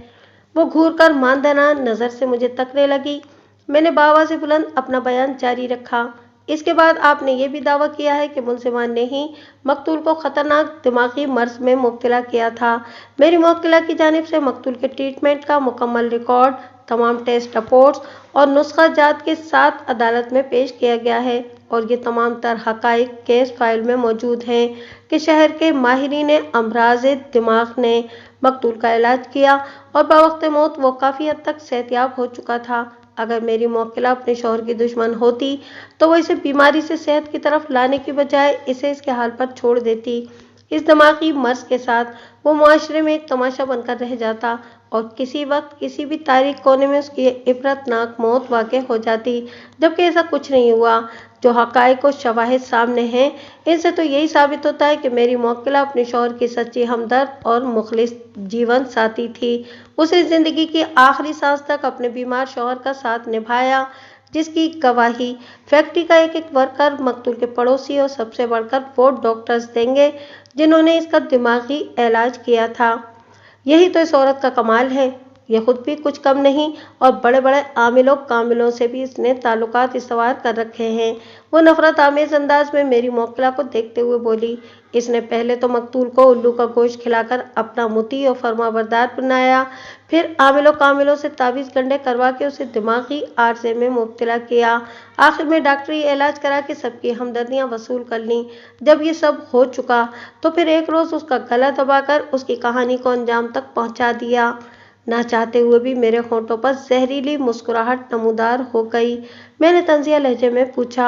वो घूर कर मानदाना नज़र से मुझे तकने लगी। मैंने बावा से बुलंद अपना बयान जारी रखा। इसके बाद आपने ये भी दावा किया है कि मुलजिमान ने ही मकतूल को खतरनाक दिमागी मर्ज में मुब्तला किया था। मेरी मुवक्किला की जानिब से मकतूल के ट्रीटमेंट का मुकम्मल रिकॉर्ड, तमाम टेस्ट रिपोर्ट्स और नुस्खा जात के साथ अदालत में पेश किया गया है, और ये तमाम तर हक़ाइक़ केस फाइल में मौजूद हैं कि शहर के माहिरीन अमराज दिमाग ने मकतूल का इलाज किया और बवक्त मौत वो काफ़ी हद तक सेहतियाब हो चुका था। अगर मेरी मुवक्किला अपने शौहर की दुश्मन होती तो वो इसे बीमारी से सेहत की तरफ लाने की बजाय इसे इसके हाल पर छोड़ देती। इस दिमागी मर्ज के साथ वो मुआशरे में एक तमाशा बनकर रह जाता और किसी वक्त किसी भी तारीख कोने में उसकी इबरतनाक मौत वाक़ई हो जाती, जबकि ऐसा कुछ नहीं हुआ। जो हक़ाइक़ और शवाहिद सामने हैं, इनसे तो यही साबित होता है कि मेरी मुवक्किला अपने शौहर की सच्ची हमदर्द और मुखलिस जीवन साथी थी। उसे ज़िंदगी की आखिरी सांस तक अपने बीमार शौहर का साथ निभाया, जिसकी गवाही फैक्ट्री का एक एक वर्कर, मकतूल के पड़ोसी और सबसे बढ़कर वो डॉक्टर्स देंगे जिन्होंने इसका दिमागी इलाज किया था। यही तो इस औरत का कमाल है। ये खुद भी कुछ कम नहीं और बड़े बड़े आमिलों कामिलों से भी इसने ताल्लुकात इस्तवार कर रखे हैं। वो नफरत आमेज अंदाज में मेरी मुवक्किला को देखते हुए बोली, इसने पहले तो मकतूल को उल्लू का गोश्त खिलाकर अपना मुती और फरमाबरदार बनाया, फिर आमिलों कामिलों से तावीज़ गंडे करवा के उसे दिमागी आर्जे में मुब्तला किया, आखिर में डॉक्टरी इलाज करा के सबकी हमदर्दियाँ वसूल कर लीं। जब ये सब हो चुका तो फिर एक रोज़ उसका गला दबाकर उसकी कहानी को अंजाम तक पहुँचा दिया। ना चाहते हुए भी मेरे होंठों पर जहरीली मुस्कुराहट नमूदार हो गई। मैंने तंजिया लहजे में पूछा,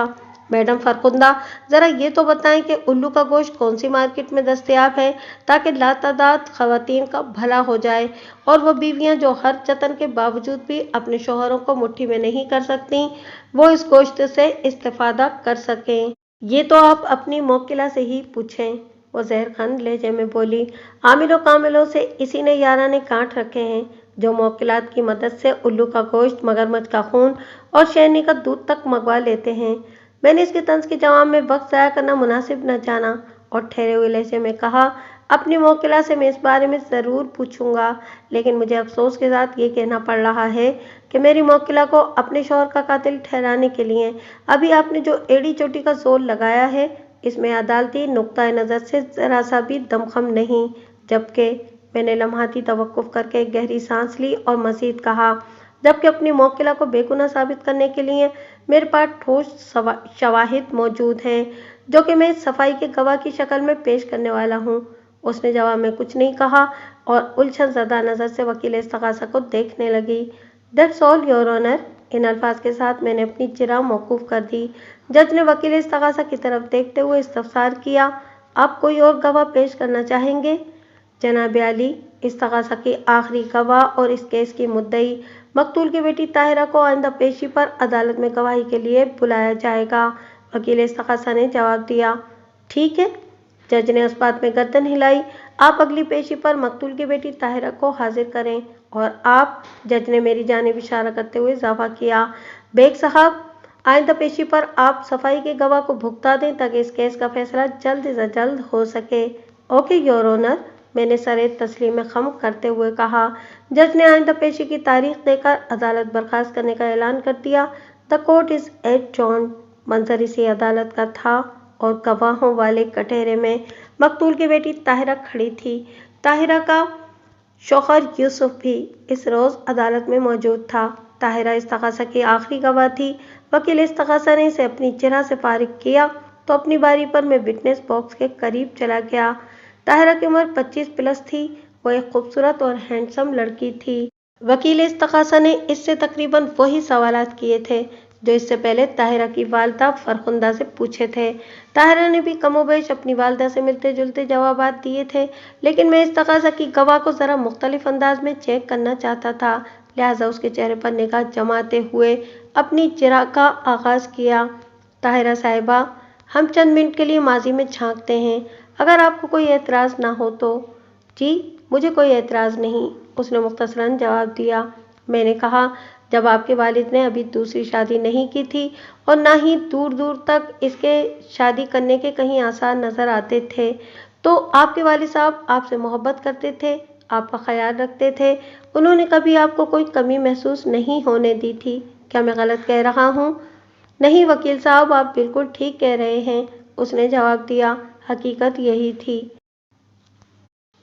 मैडम फरखुंदा, ज़रा ये तो बताएं कि उल्लू का गोश्त कौन सी मार्केट में दस्तयाब है, ताकि लातादाद ख़वातीन का भला हो जाए और वह बीवियां जो हर जतन के बावजूद भी अपने शौहरों को मुट्ठी में नहीं कर सकती, वो इस गोश्त से इस्तेफादा कर सकें। ये तो आप अपनी मुवक्किला से ही पूछें, वो ज़हरखान लहजे में बोली। आमिलों कामिलों से इसी ने याराने गांठ रखे हैं, जो मुवक्किलात की मदद से उल्लू का गोश्त, मगरमच्छ का खून और शेरनी का दूध तक मंगवा लेते हैं। मैंने इसके तंज के जवाब में वक्त ज़ाया करना मुनासिब न जाना और ठहरे हुए लहजे में कहा, अपनी मुवक्किला से मैं इस बारे में ज़रूर पूछूंगा, लेकिन मुझे अफसोस के साथ ये कहना पड़ रहा है कि मेरी मुवक्किला को अपने शौहर का कातिल ठहराने के लिए अभी आपने जो एड़ी चोटी का जोर लगाया है, इसमें अदालती नुक्ता नज़र से ज़रा सा भी दमखम नहीं। जबकि मैंने लम्हाती तवक्कुफ करके एक गहरी सांस ली और मज़ीद कहा, जबकि अपनी मुवक्किला को बेगुनाह साबित करने के लिए मेरे पास ठोस शवाहिद मौजूद हैं, जो कि मैं सफाई के गवाह की शक्ल में पेश करने वाला हूँ। उसने जवाब में कुछ नहीं कहा और उलझन ज़दा नज़र से वकील इस्तग़ासा को देखने लगी। That's all your honour. इन अल्फाज के साथ मैंने अपनी चिरा मौकूफ़ कर दी। जज ने वकील इस्तग़ासा की तरफ देखते हुए इस्तफ़सार किया, आप कोई और गवाह पेश करना चाहेंगे? जनाब आली, इस्तग़ासा की आखिरी गवाह और इस केस की मुद्दई मकतूल की बेटी ताहिरा को आइंदा पेशी पर अदालत में गवाही के लिए बुलाया जाएगा, वकील इस्तग़ासा ने जवाब दिया। ठीक है। जज ने उस बात में गर्दन हिलाई, आप अगली पेशी पर मकतूल की बेटी ताहिरा को हाजिर करें। और आप, जज ने मेरी जानिब इशारा करते हुए इजाफा किया, बेग साहब, आइंदा पेशी पर आप सफाई के गवाह को भुगता दें ताकि इस केस का फैसला जल्द से जल्द हो सके। ओके योर ऑनर, मैंने सरे तस्लीम खम करते हुए कहा। जज ने आइंदा पेशी की तारीख देकर अदालत बर्खास्त करने का ऐलान कर दिया। The court is adjourned. मंजर इसी अदालत का था और गवाहों वाले कटहरे में मकतूल की बेटी ताहिरा खड़ी थी। ताहिरा का शौहर यूसुफ भी इस रोज़ अदालत में मौजूद था। ताहिरा इस्तग़ासा की आखिरी गवाह थी। वकील इस्तग़ासा ने इसे अपनी जगह से फारिग किया तो अपनी बारी पर मैं विटनेस बॉक्स के करीब चला गया। ताहिरा की उम्र 25 प्लस थी। वो एक खूबसूरत और हैंडसम लड़की थी। वकील इस्तग़ासा ने इससे तकरीबन वही सवालात किए थे जो इससे पहले ताहिरा की वालदा फरखुंदा से पूछे थे। ताहिरा ने भी कमोबेश अपनी वालदा से मिलते जुलते जवाबात दिए थे, लेकिन मैं इस्तग़ासा की गवाह को ज़रा मुख्तलिफ अंदाज में चेक करना चाहता था, लिहाजा उसके चेहरे पर निगाह जमाते हुए अपनी जिरा का आगाज़ किया। ताहिरा साहिबा, हम चंद मिनट के लिए माजी में झांकते हैं, अगर आपको कोई एतराज़ ना हो तो। जी, मुझे कोई एतराज़ नहीं, उसने मुख्तसरन जवाब दिया। मैंने कहा, जब आपके वालिद ने अभी दूसरी शादी नहीं की थी और ना ही दूर दूर तक इसके शादी करने के कहीं आसार नज़र आते थे, तो आपके वालिद साहब आपसे मोहब्बत करते थे, आपका ख्याल रखते थे, उन्होंने कभी आपको कोई कमी महसूस नहीं होने दी थी। क्या मैं गलत कह रहा हूँ? नहीं वकील साहब, आप बिल्कुल ठीक कह रहे हैं, उसने जवाब दिया। हकीकत यही थी।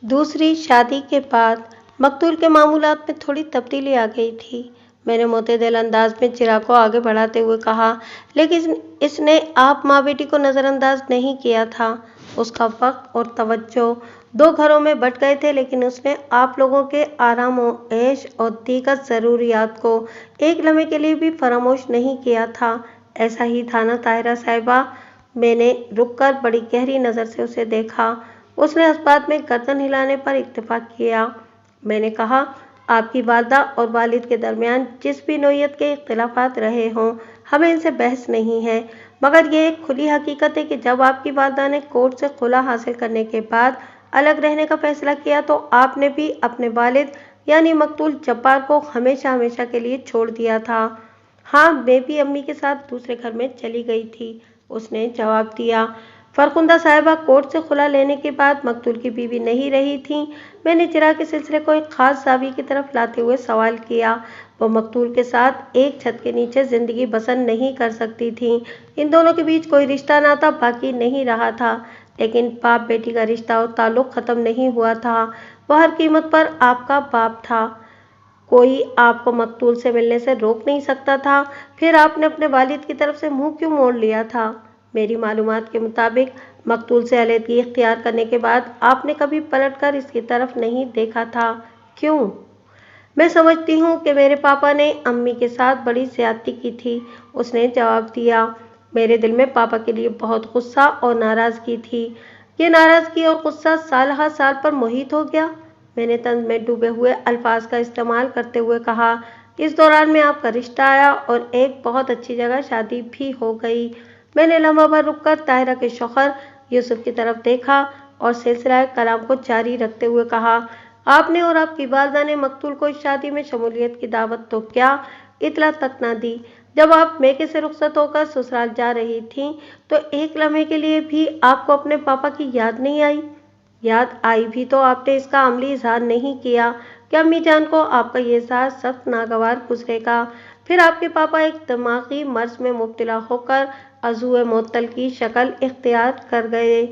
दूसरी शादी के बाद मकतूल के मामूलात में थोड़ी तब्दीली आ गई थी। मैंने मोतदिल अंदाज में चिराग को आगे बढ़ाते हुए कहा, लेकिन इसने आप माँ बेटी को नज़रअंदाज नहीं किया था। उसका वक्त और तवज्जो दो घरों में बट गए थे, लेकिन उसने आप लोगों के आराम व ऐश और दीगर ज़रूरियात को एक लम्हे के लिए भी फरामोश नहीं किया था। ऐसा ही था ना ताहिरा साहिबा? मैंने रुककर बड़ी गहरी नज़र से उसे देखा। उसने इस बात में गर्दन हिलाने पर इत्तेफाक किया। मैंने कहा, आपकी वालदा और वालिद के दरमियान जिस भी नोयत के इख्तिलाफात रहे हों, हमें इनसे बहस नहीं है, मगर ये एक खुली हकीकत है कि जब आपकी वालदा ने कोर्ट से खुला हासिल करने के बाद अलग रहने का फैसला किया तो आपने भी अपने वालिद यानी मकतूल जब्बार को हमेशा हमेशा के लिए छोड़ दिया था। हाँ, मैं भी अम्मी के साथ दूसरे घर में चली गई थी, उसने जवाब दिया। फरखुंदा साहिबा कोर्ट से खुला लेने के बाद मकतूल की बीवी नहीं रही थीं। मैंने चिराग के सिलसिले को एक खास जावी की तरफ लाते हुए सवाल किया। वो मकतूल के साथ एक छत के नीचे जिंदगी बसर नहीं कर सकती थीं। इन दोनों के बीच कोई रिश्ता नाता बाकी नहीं रहा था, लेकिन बाप बेटी का रिश्ता और ताल्लुक ख़त्म नहीं हुआ था। वह हर कीमत पर आपका बाप था। कोई आपको मकतूल से मिलने से रोक नहीं सकता था। फिर आपने अपने वालिद की तरफ से मुंह क्यों मोड़ लिया था? मेरी मालूमात के मुताबिक मकतूल से अलहदगी इख्तियार करने के बाद आपने कभी पलटकर इसकी तरफ नहीं देखा था। क्यों? मैं समझती हूँ कि मेरे पापा ने अम्मी के साथ बड़ी ज़्यादती की थी, उसने जवाब दिया। मेरे दिल में पापा के लिए बहुत गुस्सा और नाराज़गी थी। ये नाराज़गी और गुस्सा साल हर साल पर मोहित हो गया। मैंने तंज में डूबे हुए अल्फाज का इस्तेमाल करते हुए कहा। इस दौरान में आपका रिश्ता आया और एक बहुत अच्छी जगह शादी भी हो गई। मैंने लम्हा भर रुककर ताहिरा के शौहर यूसुफ की तरफ देखा और सिलसिला कलाम को जारी रखते हुए कहा, आपने और आपकी वालदा ने मकतूल को इस शादी में शमूलियत की दावत तो क्या इतला तक ना दी। जब आप मेके से रुखसत होकर ससुराल जा रही थीं तो एक लम्हे के लिए भी आपको अपने पापा की याद नहीं आई? याद आई भी तो आपने इसका अमली इजहार नहीं किया कि अम्मी जान को आपका ये इजहार सख्त नागवार गुजरेगा। फिर आपके पापा एक दिमागी मर्ज में मुब्तला होकर अज़ूए मुअत्तल की शक्ल इख्तियार कर गए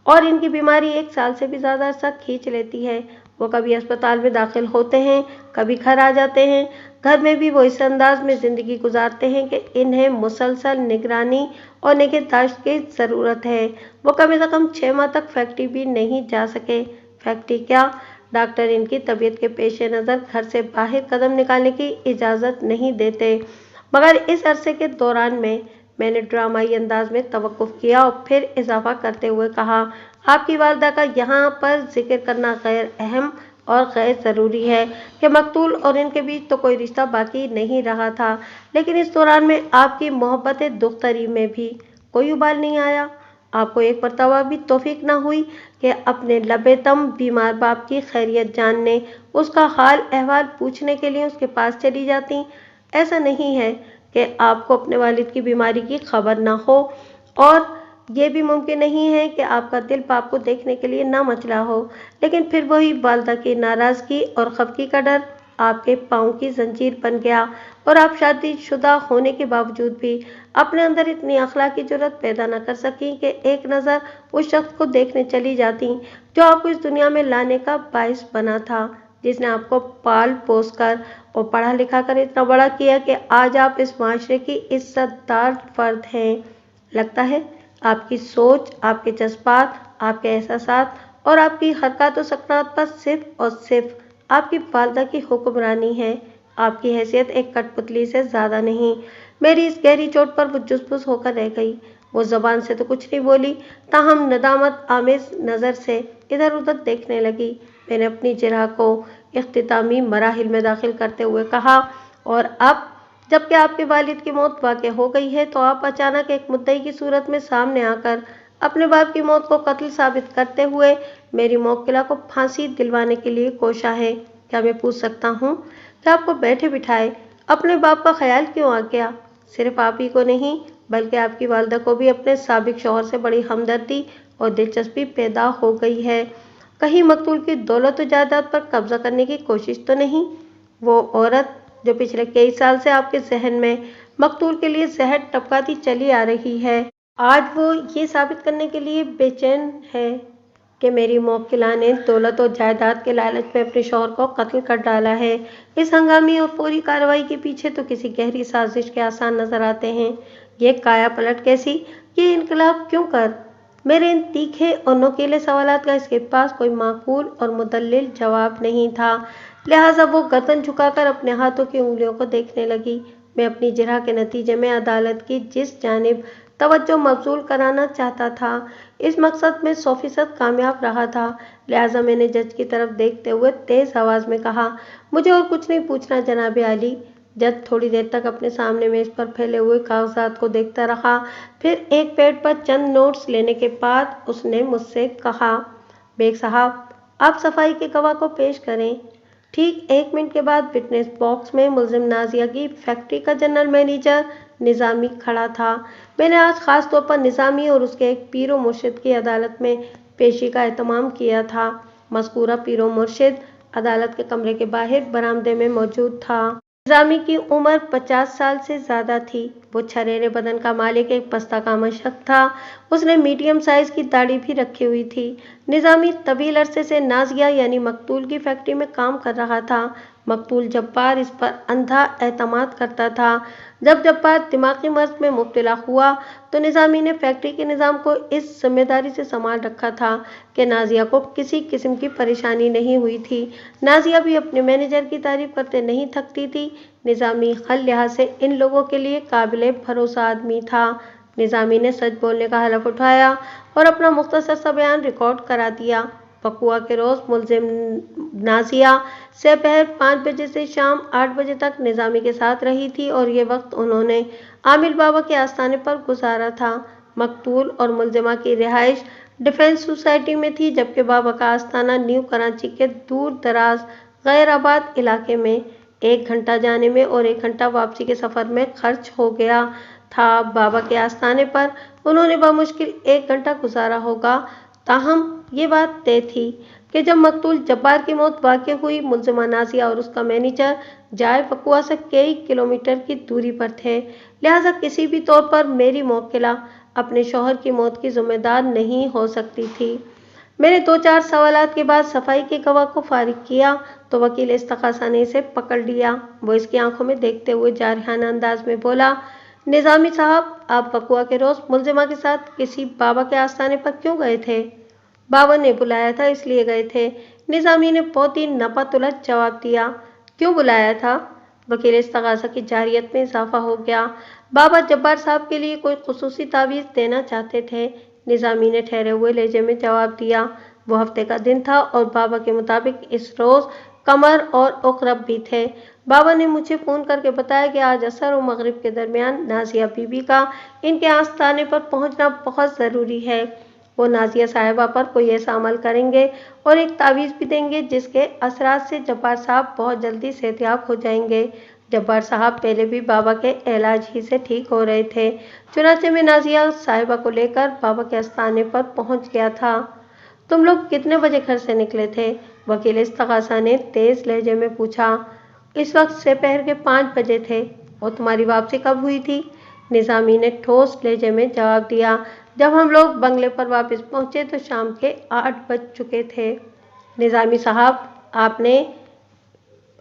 और इनकी बीमारी एक साल से भी ज़्यादा अरसा खींच लेती है। वो कभी अस्पताल में दाखिल होते हैं, कभी घर आ जाते हैं। घर में भी वो इस अंदाज में ज़िंदगी गुजारते हैं कि इन्हें मुसलसल निगरानी और निगहदाश्त की ज़रूरत है। वो कम से कम 6 माह तक फैक्ट्री भी नहीं जा सके। फैक्ट्री क्या, डॉक्टर इनकी तबीयत के पेश नज़र घर से बाहर कदम निकालने की इजाज़त नहीं देते। मगर इस अरसे के दौरान में मैंने ड्रामाई अंदाज में तवक्कुफ किया और फिर इजाफा करते हुए कहा, आपकी वालदा का यहाँ पर जिक्र करना गैर अहम और गैर ज़रूरी है कि मकतूल और इनके बीच तो कोई रिश्ता बाकी नहीं रहा था, लेकिन इस दौरान में आपकी मोहब्बत दुख्तरी में भी कोई उबाल नहीं आया। आपको एक मरतबा भी तौफीक ना हुई कि अपने लबेदम बीमार बाप की खैरियत जानने, उसका हाल अहवाल पूछने के लिए उसके पास चली जाती? ऐसा नहीं है کہ آپ کو اپنے والد کی بیماری کی خبر نہ ہو، اور یہ بھی ممکن نہیں ہے کہ آپ کا دل باپ کو دیکھنے کے لیے نہ مچلا ہو، لیکن پھر وہی والدہ کی ناراضگی اور خفگی کا ڈر آپ کے پاؤں کی زنجیر بن گیا، اور آپ شادی شدہ ہونے کے باوجود بھی اپنے اندر اتنی اخلاقی جرات پیدا نہ کر سکیں کہ ایک نظر اس شخص کو دیکھنے چلی جاتی جو آپ کو اس دنیا میں لانے کا باعث بنا تھا، جس نے آپ کو پال پوس کر اور پڑھا لکھا کر اتنا بڑا کیا کہ آج آپ اس معاشرے کی عزت دار فرد ہیں۔ لگتا ہے آپ کی سوچ، آپ کے جذبات، آپ کے احساسات اور آپ کی حرکات و سکنات پر صرف اور صرف آپ کی والدہ کی حکمرانی ہے۔ آپ کی حیثیت ایک کٹ پتلی سے زیادہ نہیں۔ میری اس گہری چوٹ پر وہ جس ہو کر رہ گئی۔ وہ زبان سے تو کچھ نہیں بولی، تاہم ندامت آمیز نظر سے ادھر ادھر دیکھنے لگی۔ میں نے اپنی جرح کو اختتامی مراحل میں داخل کرتے ہوئے کہا، اور اب جب کہ آپ کے والد کی موت واقع ہو گئی ہے تو آپ اچانک ایک مدعی کی صورت میں سامنے آ کر اپنے باپ کی موت کو قتل ثابت کرتے ہوئے میری موکلہ کو پھانسی دلوانے کے لیے کوشاں ہے۔ کیا میں پوچھ سکتا ہوں کہ آپ کو بیٹھے بٹھائے اپنے باپ کا خیال کیوں آ گیا؟ صرف آپ ہی کو نہیں بلکہ آپ کی والدہ کو بھی اپنے سابق شوہر سے بڑی ہمدردی اور دلچسپی پیدا ہو گئی ہے۔ کہیں مقتول کی دولت و جائیداد پر قبضہ کرنے کی کوشش تو نہیں؟ وہ عورت جو پچھلے کئی سال سے آپ کے ذہن میں مقتول کے لیے زہر ٹپکاتی چلی آ رہی ہے، آج وہ یہ ثابت کرنے کے لیے بے چین ہے کہ میری موکلہ نے دولت و جائیداد کے لالچ میں اپنے شوہر کو قتل کر ڈالا ہے۔ اس ہنگامی اور فوری کارروائی کے پیچھے تو کسی گہری سازش کے آثار نظر آتے ہیں۔ یہ کایا پلٹ کیسی؟ یہ انقلاب کیوں کر؟ میرے ان تیکھے اور نوکیلے سوالات کا اس کے پاس کوئی معقول اور مدلل جواب نہیں تھا، لہٰذا وہ گردن جھکا کر اپنے ہاتھوں کی انگلیوں کو دیکھنے لگی۔ میں اپنی جرح کے نتیجے میں عدالت کی جس جانب توجہ مبذول کرانا چاہتا تھا، اس مقصد میں 100% کامیاب رہا تھا، لہٰذا میں نے جج کی طرف دیکھتے ہوئے تیز آواز میں کہا، مجھے اور کچھ نہیں پوچھنا جناب عالی۔ جج تھوڑی دیر تک اپنے سامنے میز پر پھیلے ہوئے کاغذات کو دیکھتا رہا، پھر ایک پیڈ پر چند نوٹس لینے کے بعد اس نے مجھ سے کہا، بیگ صاحب، آپ صفائی کے گواہ کو پیش کریں۔ ٹھیک 1 منٹ کے بعد وٹنس باکس میں ملزم نازیہ کی فیکٹری کا جنرل مینیجر نظامی کھڑا تھا۔ میں نے آج خاص طور پر نظامی اور اس کے ایک پیر و مرشد کی عدالت میں پیشی کا اہتمام کیا تھا۔ مذکورہ پیر و مرشد عدالت کے کمرے کے باہر برآمدے میں موجود تھا۔ نظامی کی عمر 50 سال سے زیادہ تھی۔ وہ چھریرے بدن کا مالک ایک پستہ کامہ شخص تھا۔ اس نے میڈیم سائز کی داڑھی بھی رکھی ہوئی تھی۔ نظامی طویل عرصے سے نازیہ یعنی مقتول کی فیکٹری میں کام کر رہا تھا۔ مقتول جبار اس پر اندھا اعتماد کرتا تھا۔ جب جبار دماغی مرض میں مبتلا ہوا تو نظامی نے فیکٹری کے نظام کو اس ذمہ داری سے سنبھال رکھا تھا کہ نازیہ کو کسی قسم کی پریشانی نہیں ہوئی تھی۔ نازیہ بھی اپنے مینیجر کی تعریف کرتے نہیں تھکتی تھی۔ نظامی ہر لحاظ سے ان لوگوں کے لیے قابل بھروسہ آدمی تھا۔ نظامی نے سچ بولنے کا حلف اٹھایا اور اپنا مختصر سا بیان ریکارڈ کرا دیا۔ وقوعہ کے روز ملزم نازیہ سپہر 5 بجے سے شام 8 بجے تک نظامی کے ساتھ رہی تھی اور یہ وقت انہوں نے عامل بابا کے آستانے پر گزارا تھا۔ مقتول اور ملزمہ کی رہائش ڈیفنس سوسائٹی میں تھی، جبکہ بابا کا آستانہ نیو کراچی کے دور دراز غیر آباد علاقے میں 1 گھنٹہ جانے میں اور 1 گھنٹہ واپسی کے سفر میں خرچ ہو گیا تھا۔ بابا کے آستانے پر انہوں نے بمشکل 1 گھنٹہ گزارا ہوگا، تاہم یہ بات طے تھی کہ جب مقتول جبار کی موت واقع ہوئی، ملزمہ نازیہ اور اس کا مینیجر جائے وقوعہ سے کئی کلومیٹر کی دوری پر تھے، لہٰذا کسی بھی طور پر میری موکلہ اپنے شوہر کی موت کی ذمہ دار نہیں ہو سکتی تھی۔ میں نے 2-4 سوالات کے بعد صفائی کے گواہ کو فارغ کیا تو وکیل استغاثہ نے اسے پکڑ لیا۔ وہ اس کی آنکھوں میں دیکھتے ہوئے جارحانہ انداز میں بولا، نظامی صاحب، آپ وقوعہ کے روز ملزمہ کے ساتھ کسی بابا کے آستانے پر کیوں گئے تھے؟ بابا نے بلایا تھا اس لیے گئے تھے، نظامی نے بہت ہی نپا تلت جواب دیا۔ کیوں بلایا تھا؟ وکیل استغاثہ کی جارحیت میں اضافہ ہو گیا۔ بابا جبار صاحب کے لیے کوئی خصوصی تعویذ دینا چاہتے تھے، نظامی نے ٹھہرے ہوئے لہجے میں جواب دیا۔ وہ ہفتے کا دن تھا اور بابا کے مطابق اس روز قمر اور عقرب بھی تھے۔ بابا نے مجھے فون کر کے بتایا کہ آج عصر و مغرب کے درمیان نازیہ بی بی کا ان کے آستانے پر پہنچنا بہت ضروری ہے۔ وہ نازیہ صاحبہ پر کوئی ایسا عمل کریں گے اور ایک تعویذ بھی دیں گے جس کے اثرات سے جبار صاحب بہت جلدی صحتیاب ہو جائیں گے۔ जब्बार साहब पहले भी बाबा के इलाज ही से ठीक हो रहे थे। चुनाचे में नाजिया साहिबा को लेकर बाबा के आस्थाने पर पहुंच गया था। तुम लोग कितने बजे घर से निकले थे? वकील इस्तगासा ने तेज लहजे में पूछा। इस वक्त दोपहर के 5 बजे थे। और तुम्हारी वापसी कब हुई थी? निजामी ने ठोस लहजे में जवाब दिया। जब हम लोग बंगले पर वापस पहुंचे तो शाम के 8 बज चुके थे। निजामी साहब,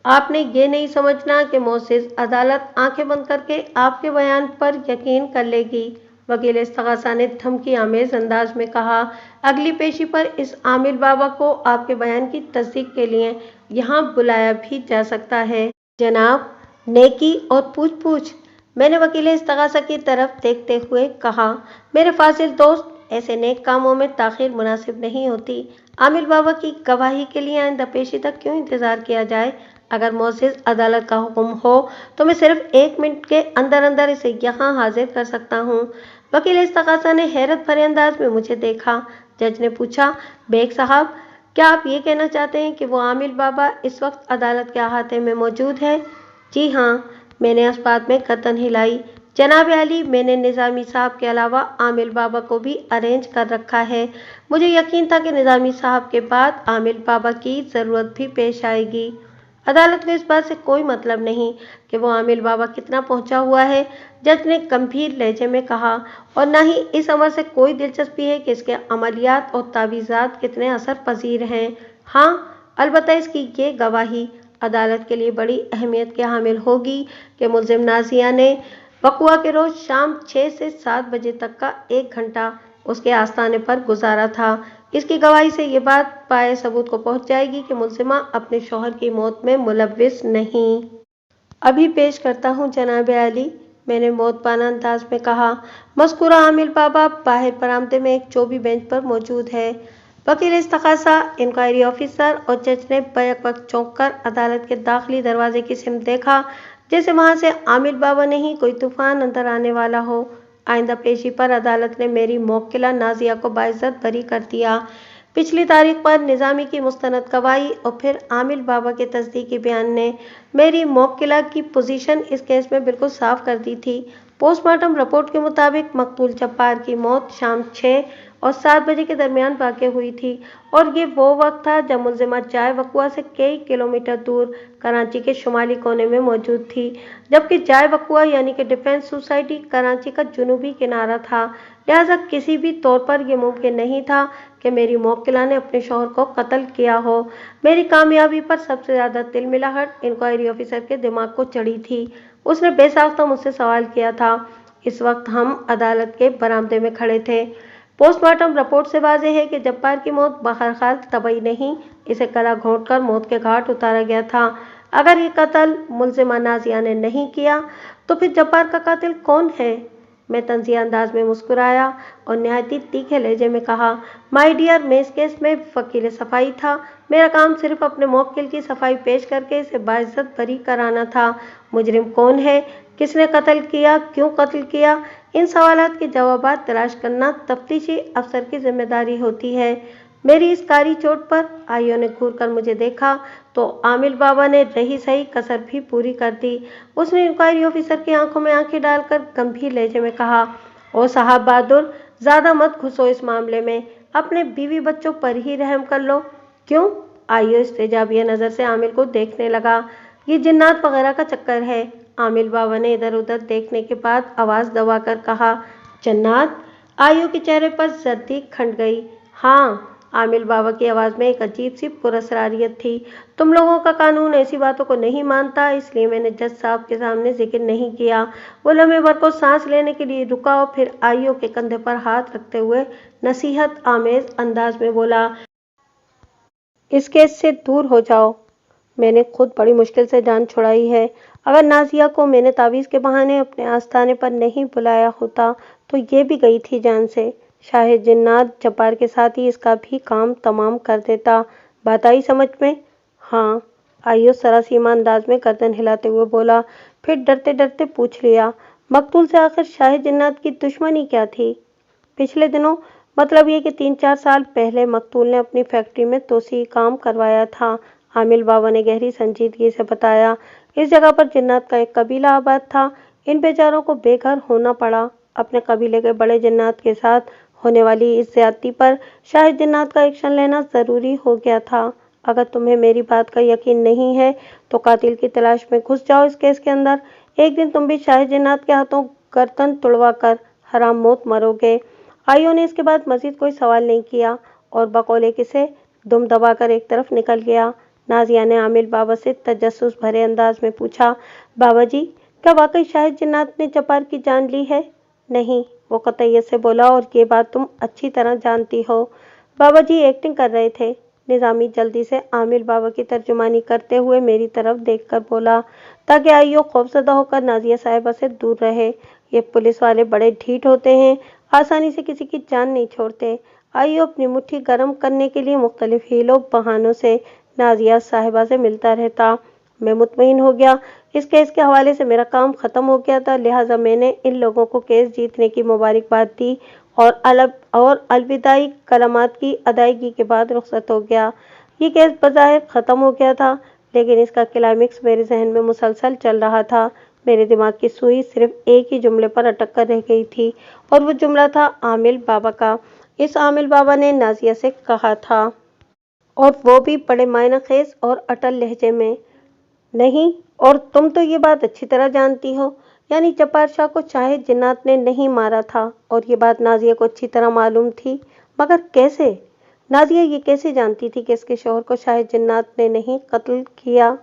आपने ये नहीं समझना कि मोअज़्ज़िज़ अदालत आंखें बंद करके आपके बयान पर यकीन कर लेगी। वकील इस्तगासा ने धमकी आमेज अंदाज में कहा। अगली पेशी पर इस आमिल बाबा को आपके बयान की तस्दीक के लिए यहाँ बुलाया भी जा सकता है। जनाब, नेकी और पूछ पूछ, मैंने वकील इस्तगासा की तरफ देखते हुए कहा। मेरे फाजिल दोस्त, ऐसे नेक कामों में ताखीर मुनासिब नहीं होती। आमिल बाबा की गवाही के लिए आइंदा पेशी तक क्यों इंतजार किया जाए? अगर मोअज़्ज़िज़ अदालत का हुक्म हो तो मैं सिर्फ 1 मिनट के अंदर अंदर इसे यहाँ हाजिर कर सकता हूँ। वकील इस्तगासा ने हैरत भरे अंदाज में मुझे देखा। जज ने पूछा, बेग साहब, क्या आप ये कहना चाहते हैं कि वो आमिल बाबा इस वक्त अदालत के अहाते में मौजूद है? जी हाँ, मैंने इस बात में गर्दन हिलाई। जनाब आली, मैंने निज़ामी साहब के अलावा आमिल बाबा को भी अरेंज कर रखा है। मुझे यकीन था कि निज़ामी साहब के बाद आमिल बाबा की ज़रूरत भी पेश आएगी। अदालत को इस बात से कोई मतलब नहीं कि वो आमिल बाबा कितना पहुंचा हुआ है, जज ने गंभीर लहजे में कहा, और न ही इस अमर से कोई दिलचस्पी है कि इसके अमलियात और तावीज़ात कितने असर पजीर हैं। हाँ, अलबत्ता इसकी ये गवाही अदालत के लिए बड़ी अहमियत के हामिल होगी कि मुल्ज़िम नाज़िया ने वक़्वा के रोज़ शाम 6 से 7 बजे तक का 1 घंटा उसके आस्थाने पर गुजारा था। इसकी गवाही से ये बात पाए सबूत को पहुंच जाएगी कि मुल्ज़िमा अपने शौहर की मौत में मुलव्विस नहीं। अभी पेश करता हूँ जनाब आली, मैंने मौतबाना अंदाज में कहा। मज़कूरा आमिल बाबा बाहर बरामदे में एक चौबी बेंच पर मौजूद है। वकील इस्तगासा, इंक्वायरी ऑफिसर और जज ने बैक वक्त चौंक कर अदालत के दाखिली दरवाजे की सिमत देखा, जैसे वहां से आमिल बाबा नहीं कोई तूफान अंदर आने वाला हो। आइंदा पेशी पर अदालत ने मेरी मौक्किला नाजिया को बाइज्जत बरी कर दिया। पिछली तारीख पर निज़ामी की मुस्तनद गवाही और फिर आमिल बाबा के तस्दीकी बयान ने मेरी मौक्किला की पोजीशन इस केस में बिल्कुल साफ कर दी थी। पोस्टमार्टम रिपोर्ट के मुताबिक मकतूल जब्बार की मौत शाम 6 और 7 बजे के दरमियान वाक़ हुई थी, और ये वो वक्त था जब मुल्ज़िमा जाए वक़्वा से कई किलोमीटर दूर कराची के शुमाली कोने में मौजूद थी, जबकि जाए वक़्वा यानी कि डिफेंस सोसाइटी कराची का जुनूबी किनारा था। लिहाजा किसी भी तौर पर यह मुमकिन नहीं था कि मेरी मौक्किला ने अपने शौहर को कत्ल किया हो। मेरी कामयाबी पर सबसे ज़्यादा तिलमिलाहट इंक्वायरी ऑफिसर के दिमाग को चढ़ी थी। उसने बेसाख्ता मुझसे सवाल किया था। इस वक्त हम अदालत के बरामदे में खड़े थे। पोस्टमार्टम रिपोर्ट से वाज़ेह है कि जब्बार की मौत बहरहाल तबई नहीं, इसे गला घोंटकर मौत के घाट उतारा गया था। अगर ये कत्ल मुल्ज़िमा नाज़िया ने नहीं किया तो फिर जब्बार का कातिल कौन है? मैं तंज़िया अंदाज में मुस्कुराया और नहायती तीखे लहजे में कहा, माय डियर, मैं इस केस में वकील सफाई था। मेरा काम सिर्फ अपने मौक्किल की सफाई पेश करके इसे बाइज्जत बरी कराना था। मुजरिम कौन है, किसने कत्ल किया, क्यों कत्ल किया, इन सवालात के जवाबात तलाश करना तफ्तीशी अफसर की जिम्मेदारी होती है। मेरी इस कारी चोट पर आइयों ने घूर कर मुझे देखा तो आमिल बाबा ने रही सही कसर भी पूरी कर दी। उसने इंक्वायरी ऑफिसर की आंखों में आंखें डालकर गंभीर लहजे में कहा, ओ साहब बहादुर, ज़्यादा मत घुसो इस मामले में, अपने बीवी बच्चों पर ही रहम कर लो। क्यों? आइयो इस्तेजाबिया नज़र से आमिल को देखने लगा। ये जिन्नात वगैरह का चक्कर है। आमिल बाबा ने इधर उधर देखने के बाद आवाज़ दबाकर कहा, जन्नात? आयु के चेहरे पर जर्दी खंड गई। हाँ, आमिल बाबा की आवाज़ में एक अजीब सी पुरस्रारियत थी। तुम लोगों का कानून ऐसी बातों को नहीं मानता, इसलिए मैंने जज साहब के सामने जिक्र नहीं किया। वो लम्हे भर को सांस लेने के लिए रुका और फिर आयु के कंधे पर हाथ रखते हुए नसीहत आमेज अंदाज में बोला, इस केस से दूर हो जाओ। मैंने खुद बड़ी मुश्किल से जान छुड़ाई है। अगर नाजिया को मैंने तावीज़ के बहाने अपने आस्थाने पर नहीं बुलाया होता तो ये भी गई थी जान से। शायद जिन्नात जब्बार के साथ ही इसका भी काम तमाम कर देता। बात आई समझ में? हाँ, आइयो सरासीमा अंदाज में गर्दन हिलाते हुए बोला। फिर डरते डरते पूछ लिया, मकतूल से आखिर शाहिद जिन्नात की दुश्मनी क्या थी? पिछले दिनों, मतलब ये कि 3-4 साल पहले मकतूल ने अपनी फैक्ट्री में तोसी काम करवाया था। आमिल बाबा ने गहरी संजीदगी से बताया। इस जगह पर जिन्नात का एक कबीला आबाद था। इन बेचारों को बेघर होना पड़ा। अपने कबीले के बड़े जिन्नात के साथ होने वाली इस ज्यादती पर शाहिद जिन्नात का एक्शन लेना जरूरी हो गया था। अगर तुम्हें मेरी बात का यकीन नहीं है तो कातिल की तलाश में घुस जाओ इस केस के अंदर। एक दिन तुम भी शाहिद जिन्नात के हाथों गर्दन तुड़वा कर हराम मौत मरोगे। आइयो ने इसके बाद मजीद कोई सवाल नहीं किया और बकौले किसे दुम दबाकर एक तरफ निकल गया। नाजिया ने आमिल बाबा से तजस्सुस भरे अंदाज में पूछा, बाबा जी, क्या वाकई शाहिद जिन्नात ने जब्बार की जान ली है? नहीं, वो कतईयत से बोला, और ये बात तुम अच्छी तरह जानती हो। बाबा जी एक्टिंग कर रहे थे। निजामी जल्दी से आमिल बाबा की तर्जुमानी करते हुए मेरी तरफ देखकर बोला, ताकि आइयो खौफजदा होकर नाजिया साहिबा से दूर रहे। ये पुलिस वाले बड़े ढीठ होते हैं, आसानी से किसी की जान नहीं छोड़ते। आइयो अपनी मुट्ठी गर्म करने के लिए मुख्तलिफ हीलों बहानों से नाजिया साहिबा से मिलता रहता। मैं मुतमईन हो गया। इस केस के हवाले से मेरा काम खत्म हो गया था, लिहाजा मैंने इन लोगों को केस जीतने की मुबारकबाद दी और अलविदाई कलमात की अदायगी के बाद रुखसत हो गया। ये केस बज़ाहिर ख़त्म हो गया था, लेकिन इसका क्लाइमेक्स मेरे जहन में मुसलसल चल रहा था। मेरे दिमाग की सुई सिर्फ एक ही जुमले पर अटक कर रह गई थी, और वो जुमला था आमिल बाबा का। इस आमिल बाबा ने नाजिया से कहा था, और वो भी बड़े मायनाखेज और अटल लहजे में, नहीं, और तुम तो ये बात अच्छी तरह जानती हो, यानी जब्बार शाह को शाहिद जिन्नात ने नहीं मारा था, और ये बात नाजिया को अच्छी तरह मालूम थी। मगर कैसे? नाजिया ये कैसे जानती थी कि इसके शौहर को शाहिद जिन्नात ने नहीं कत्ल किया?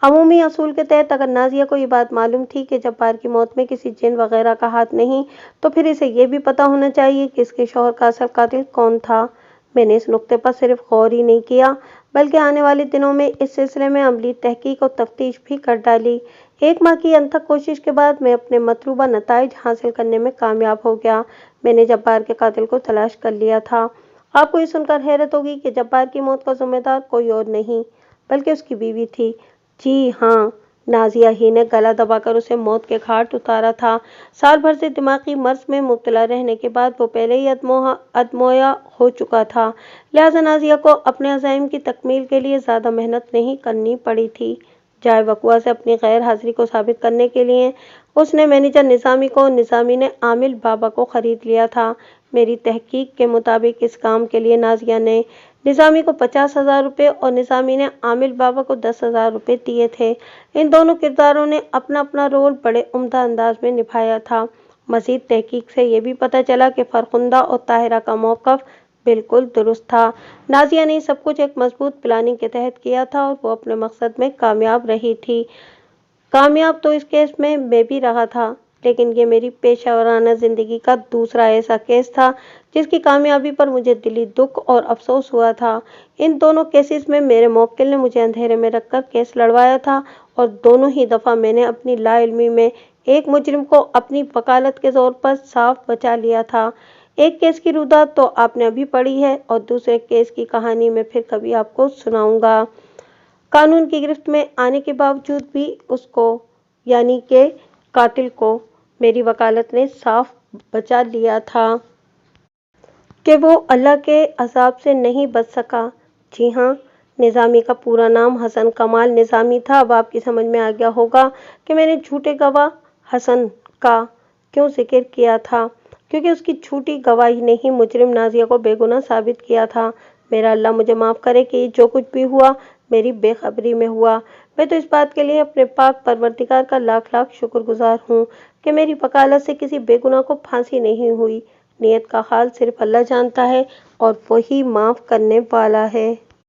अमूमी असूल के तहत अगर नाजिया को ये बात मालूम थी कि जब्बार की मौत में किसी जिन वगैरह का हाथ नहीं, तो फिर इसे ये भी पता होना चाहिए कि इसके शौहर का असल कातिल कौन था। मैंने इस नुक्ते पर सिर्फ गौर ही नहीं किया, बल्कि आने वाले दिनों में इस सिलसिले में अमली तहकीक और तफ्तीश भी कर डाली। 1 माह की अनथक कोशिश के बाद मैं अपने मतलूबा नताइज हासिल करने में कामयाब हो गया। मैंने जब्बार के कातिल को तलाश कर लिया था। आपको ये सुनकर हैरत होगी कि जब्बार की मौत का जिम्मेदार कोई और नहीं, बल्कि उसकी बीवी थी। जी हाँ, नाजिया ही ने गला दबाकर उसे मौत के घाट उतारा था। साल भर से दिमागी मर्ज में मुब्तला रहने के बाद वो पहले ही अदमोया हो चुका था, लिहाजा नाजिया को अपने अज़ाइम की तकमील के लिए ज़्यादा मेहनत नहीं करनी पड़ी थी। जाए वकुआ से अपनी गैर हाजिरी को साबित करने के लिए उसने मैनेजर निज़ामी को, निज़ामी ने आमिल बाबा को ख़रीद लिया था। मेरी तहकीक के मुताबिक इस काम के लिए नाजिया ने निज़ामी को 50,000 रुपये और निज़ामी ने आमिल बाबा को 10,000 रुपये दिए थे। इन दोनों किरदारों ने अपना अपना रोल बड़े उम्दा अंदाज में निभाया था। मज़ीद तहकीक से ये भी पता चला कि फरखुंदा और ताहिरा का मौक़िफ़ बिल्कुल दुरुस्त था। नाजिया ने सब कुछ एक मजबूत प्लानिंग के तहत किया था, और वो अपने मकसद में कामयाब रही थी। कामयाब तो इस केस में मैं भी रहा था, लेकिन ये मेरी पेशेवराना ज़िंदगी का दूसरा ऐसा केस था जिसकी कामयाबी पर मुझे दिली दुख और अफसोस हुआ था। इन दोनों केसेस में मेरे मौक्किल ने मुझे अंधेरे में रखकर केस लड़वाया था, और दोनों ही दफ़ा मैंने अपनी लाइल्मी में एक मुजरिम को अपनी वकालत के ज़ोर पर साफ बचा लिया था। एक केस की रुदात तो आपने अभी पढ़ी है, और दूसरे केस की कहानी मैं फिर कभी आपको सुनाऊंगा। कानून की गिरफ्त में आने के बावजूद भी उसको, यानी कि कातिल को, मेरी वकालत ने साफ बचा लिया था कि वो अल्लाह के अज़ाब से नहीं बच सका। जी हाँ, निज़ामी का पूरा नाम हसन कमाल निज़ामी था। अब आपकी समझ में आ गया होगा कि मैंने झूठे गवाह हसन का क्यों जिक्र किया था, क्योंकि उसकी झूठी गवाही ने ही मुजरिम नाजिया को बेगुनाह साबित किया था। मेरा अल्लाह मुझे माफ़ करे कि जो कुछ भी हुआ मेरी बेखबरी में हुआ। मैं तो इस बात के लिए अपने पाक परवरदिगार का लाख लाख शुक्रगुजार हूँ कि मेरी वकालत से किसी बेगुनाह को फांसी नहीं हुई। नियत का हाल सिर्फ अल्लाह जानता है, और वही माफ़ करने वाला है।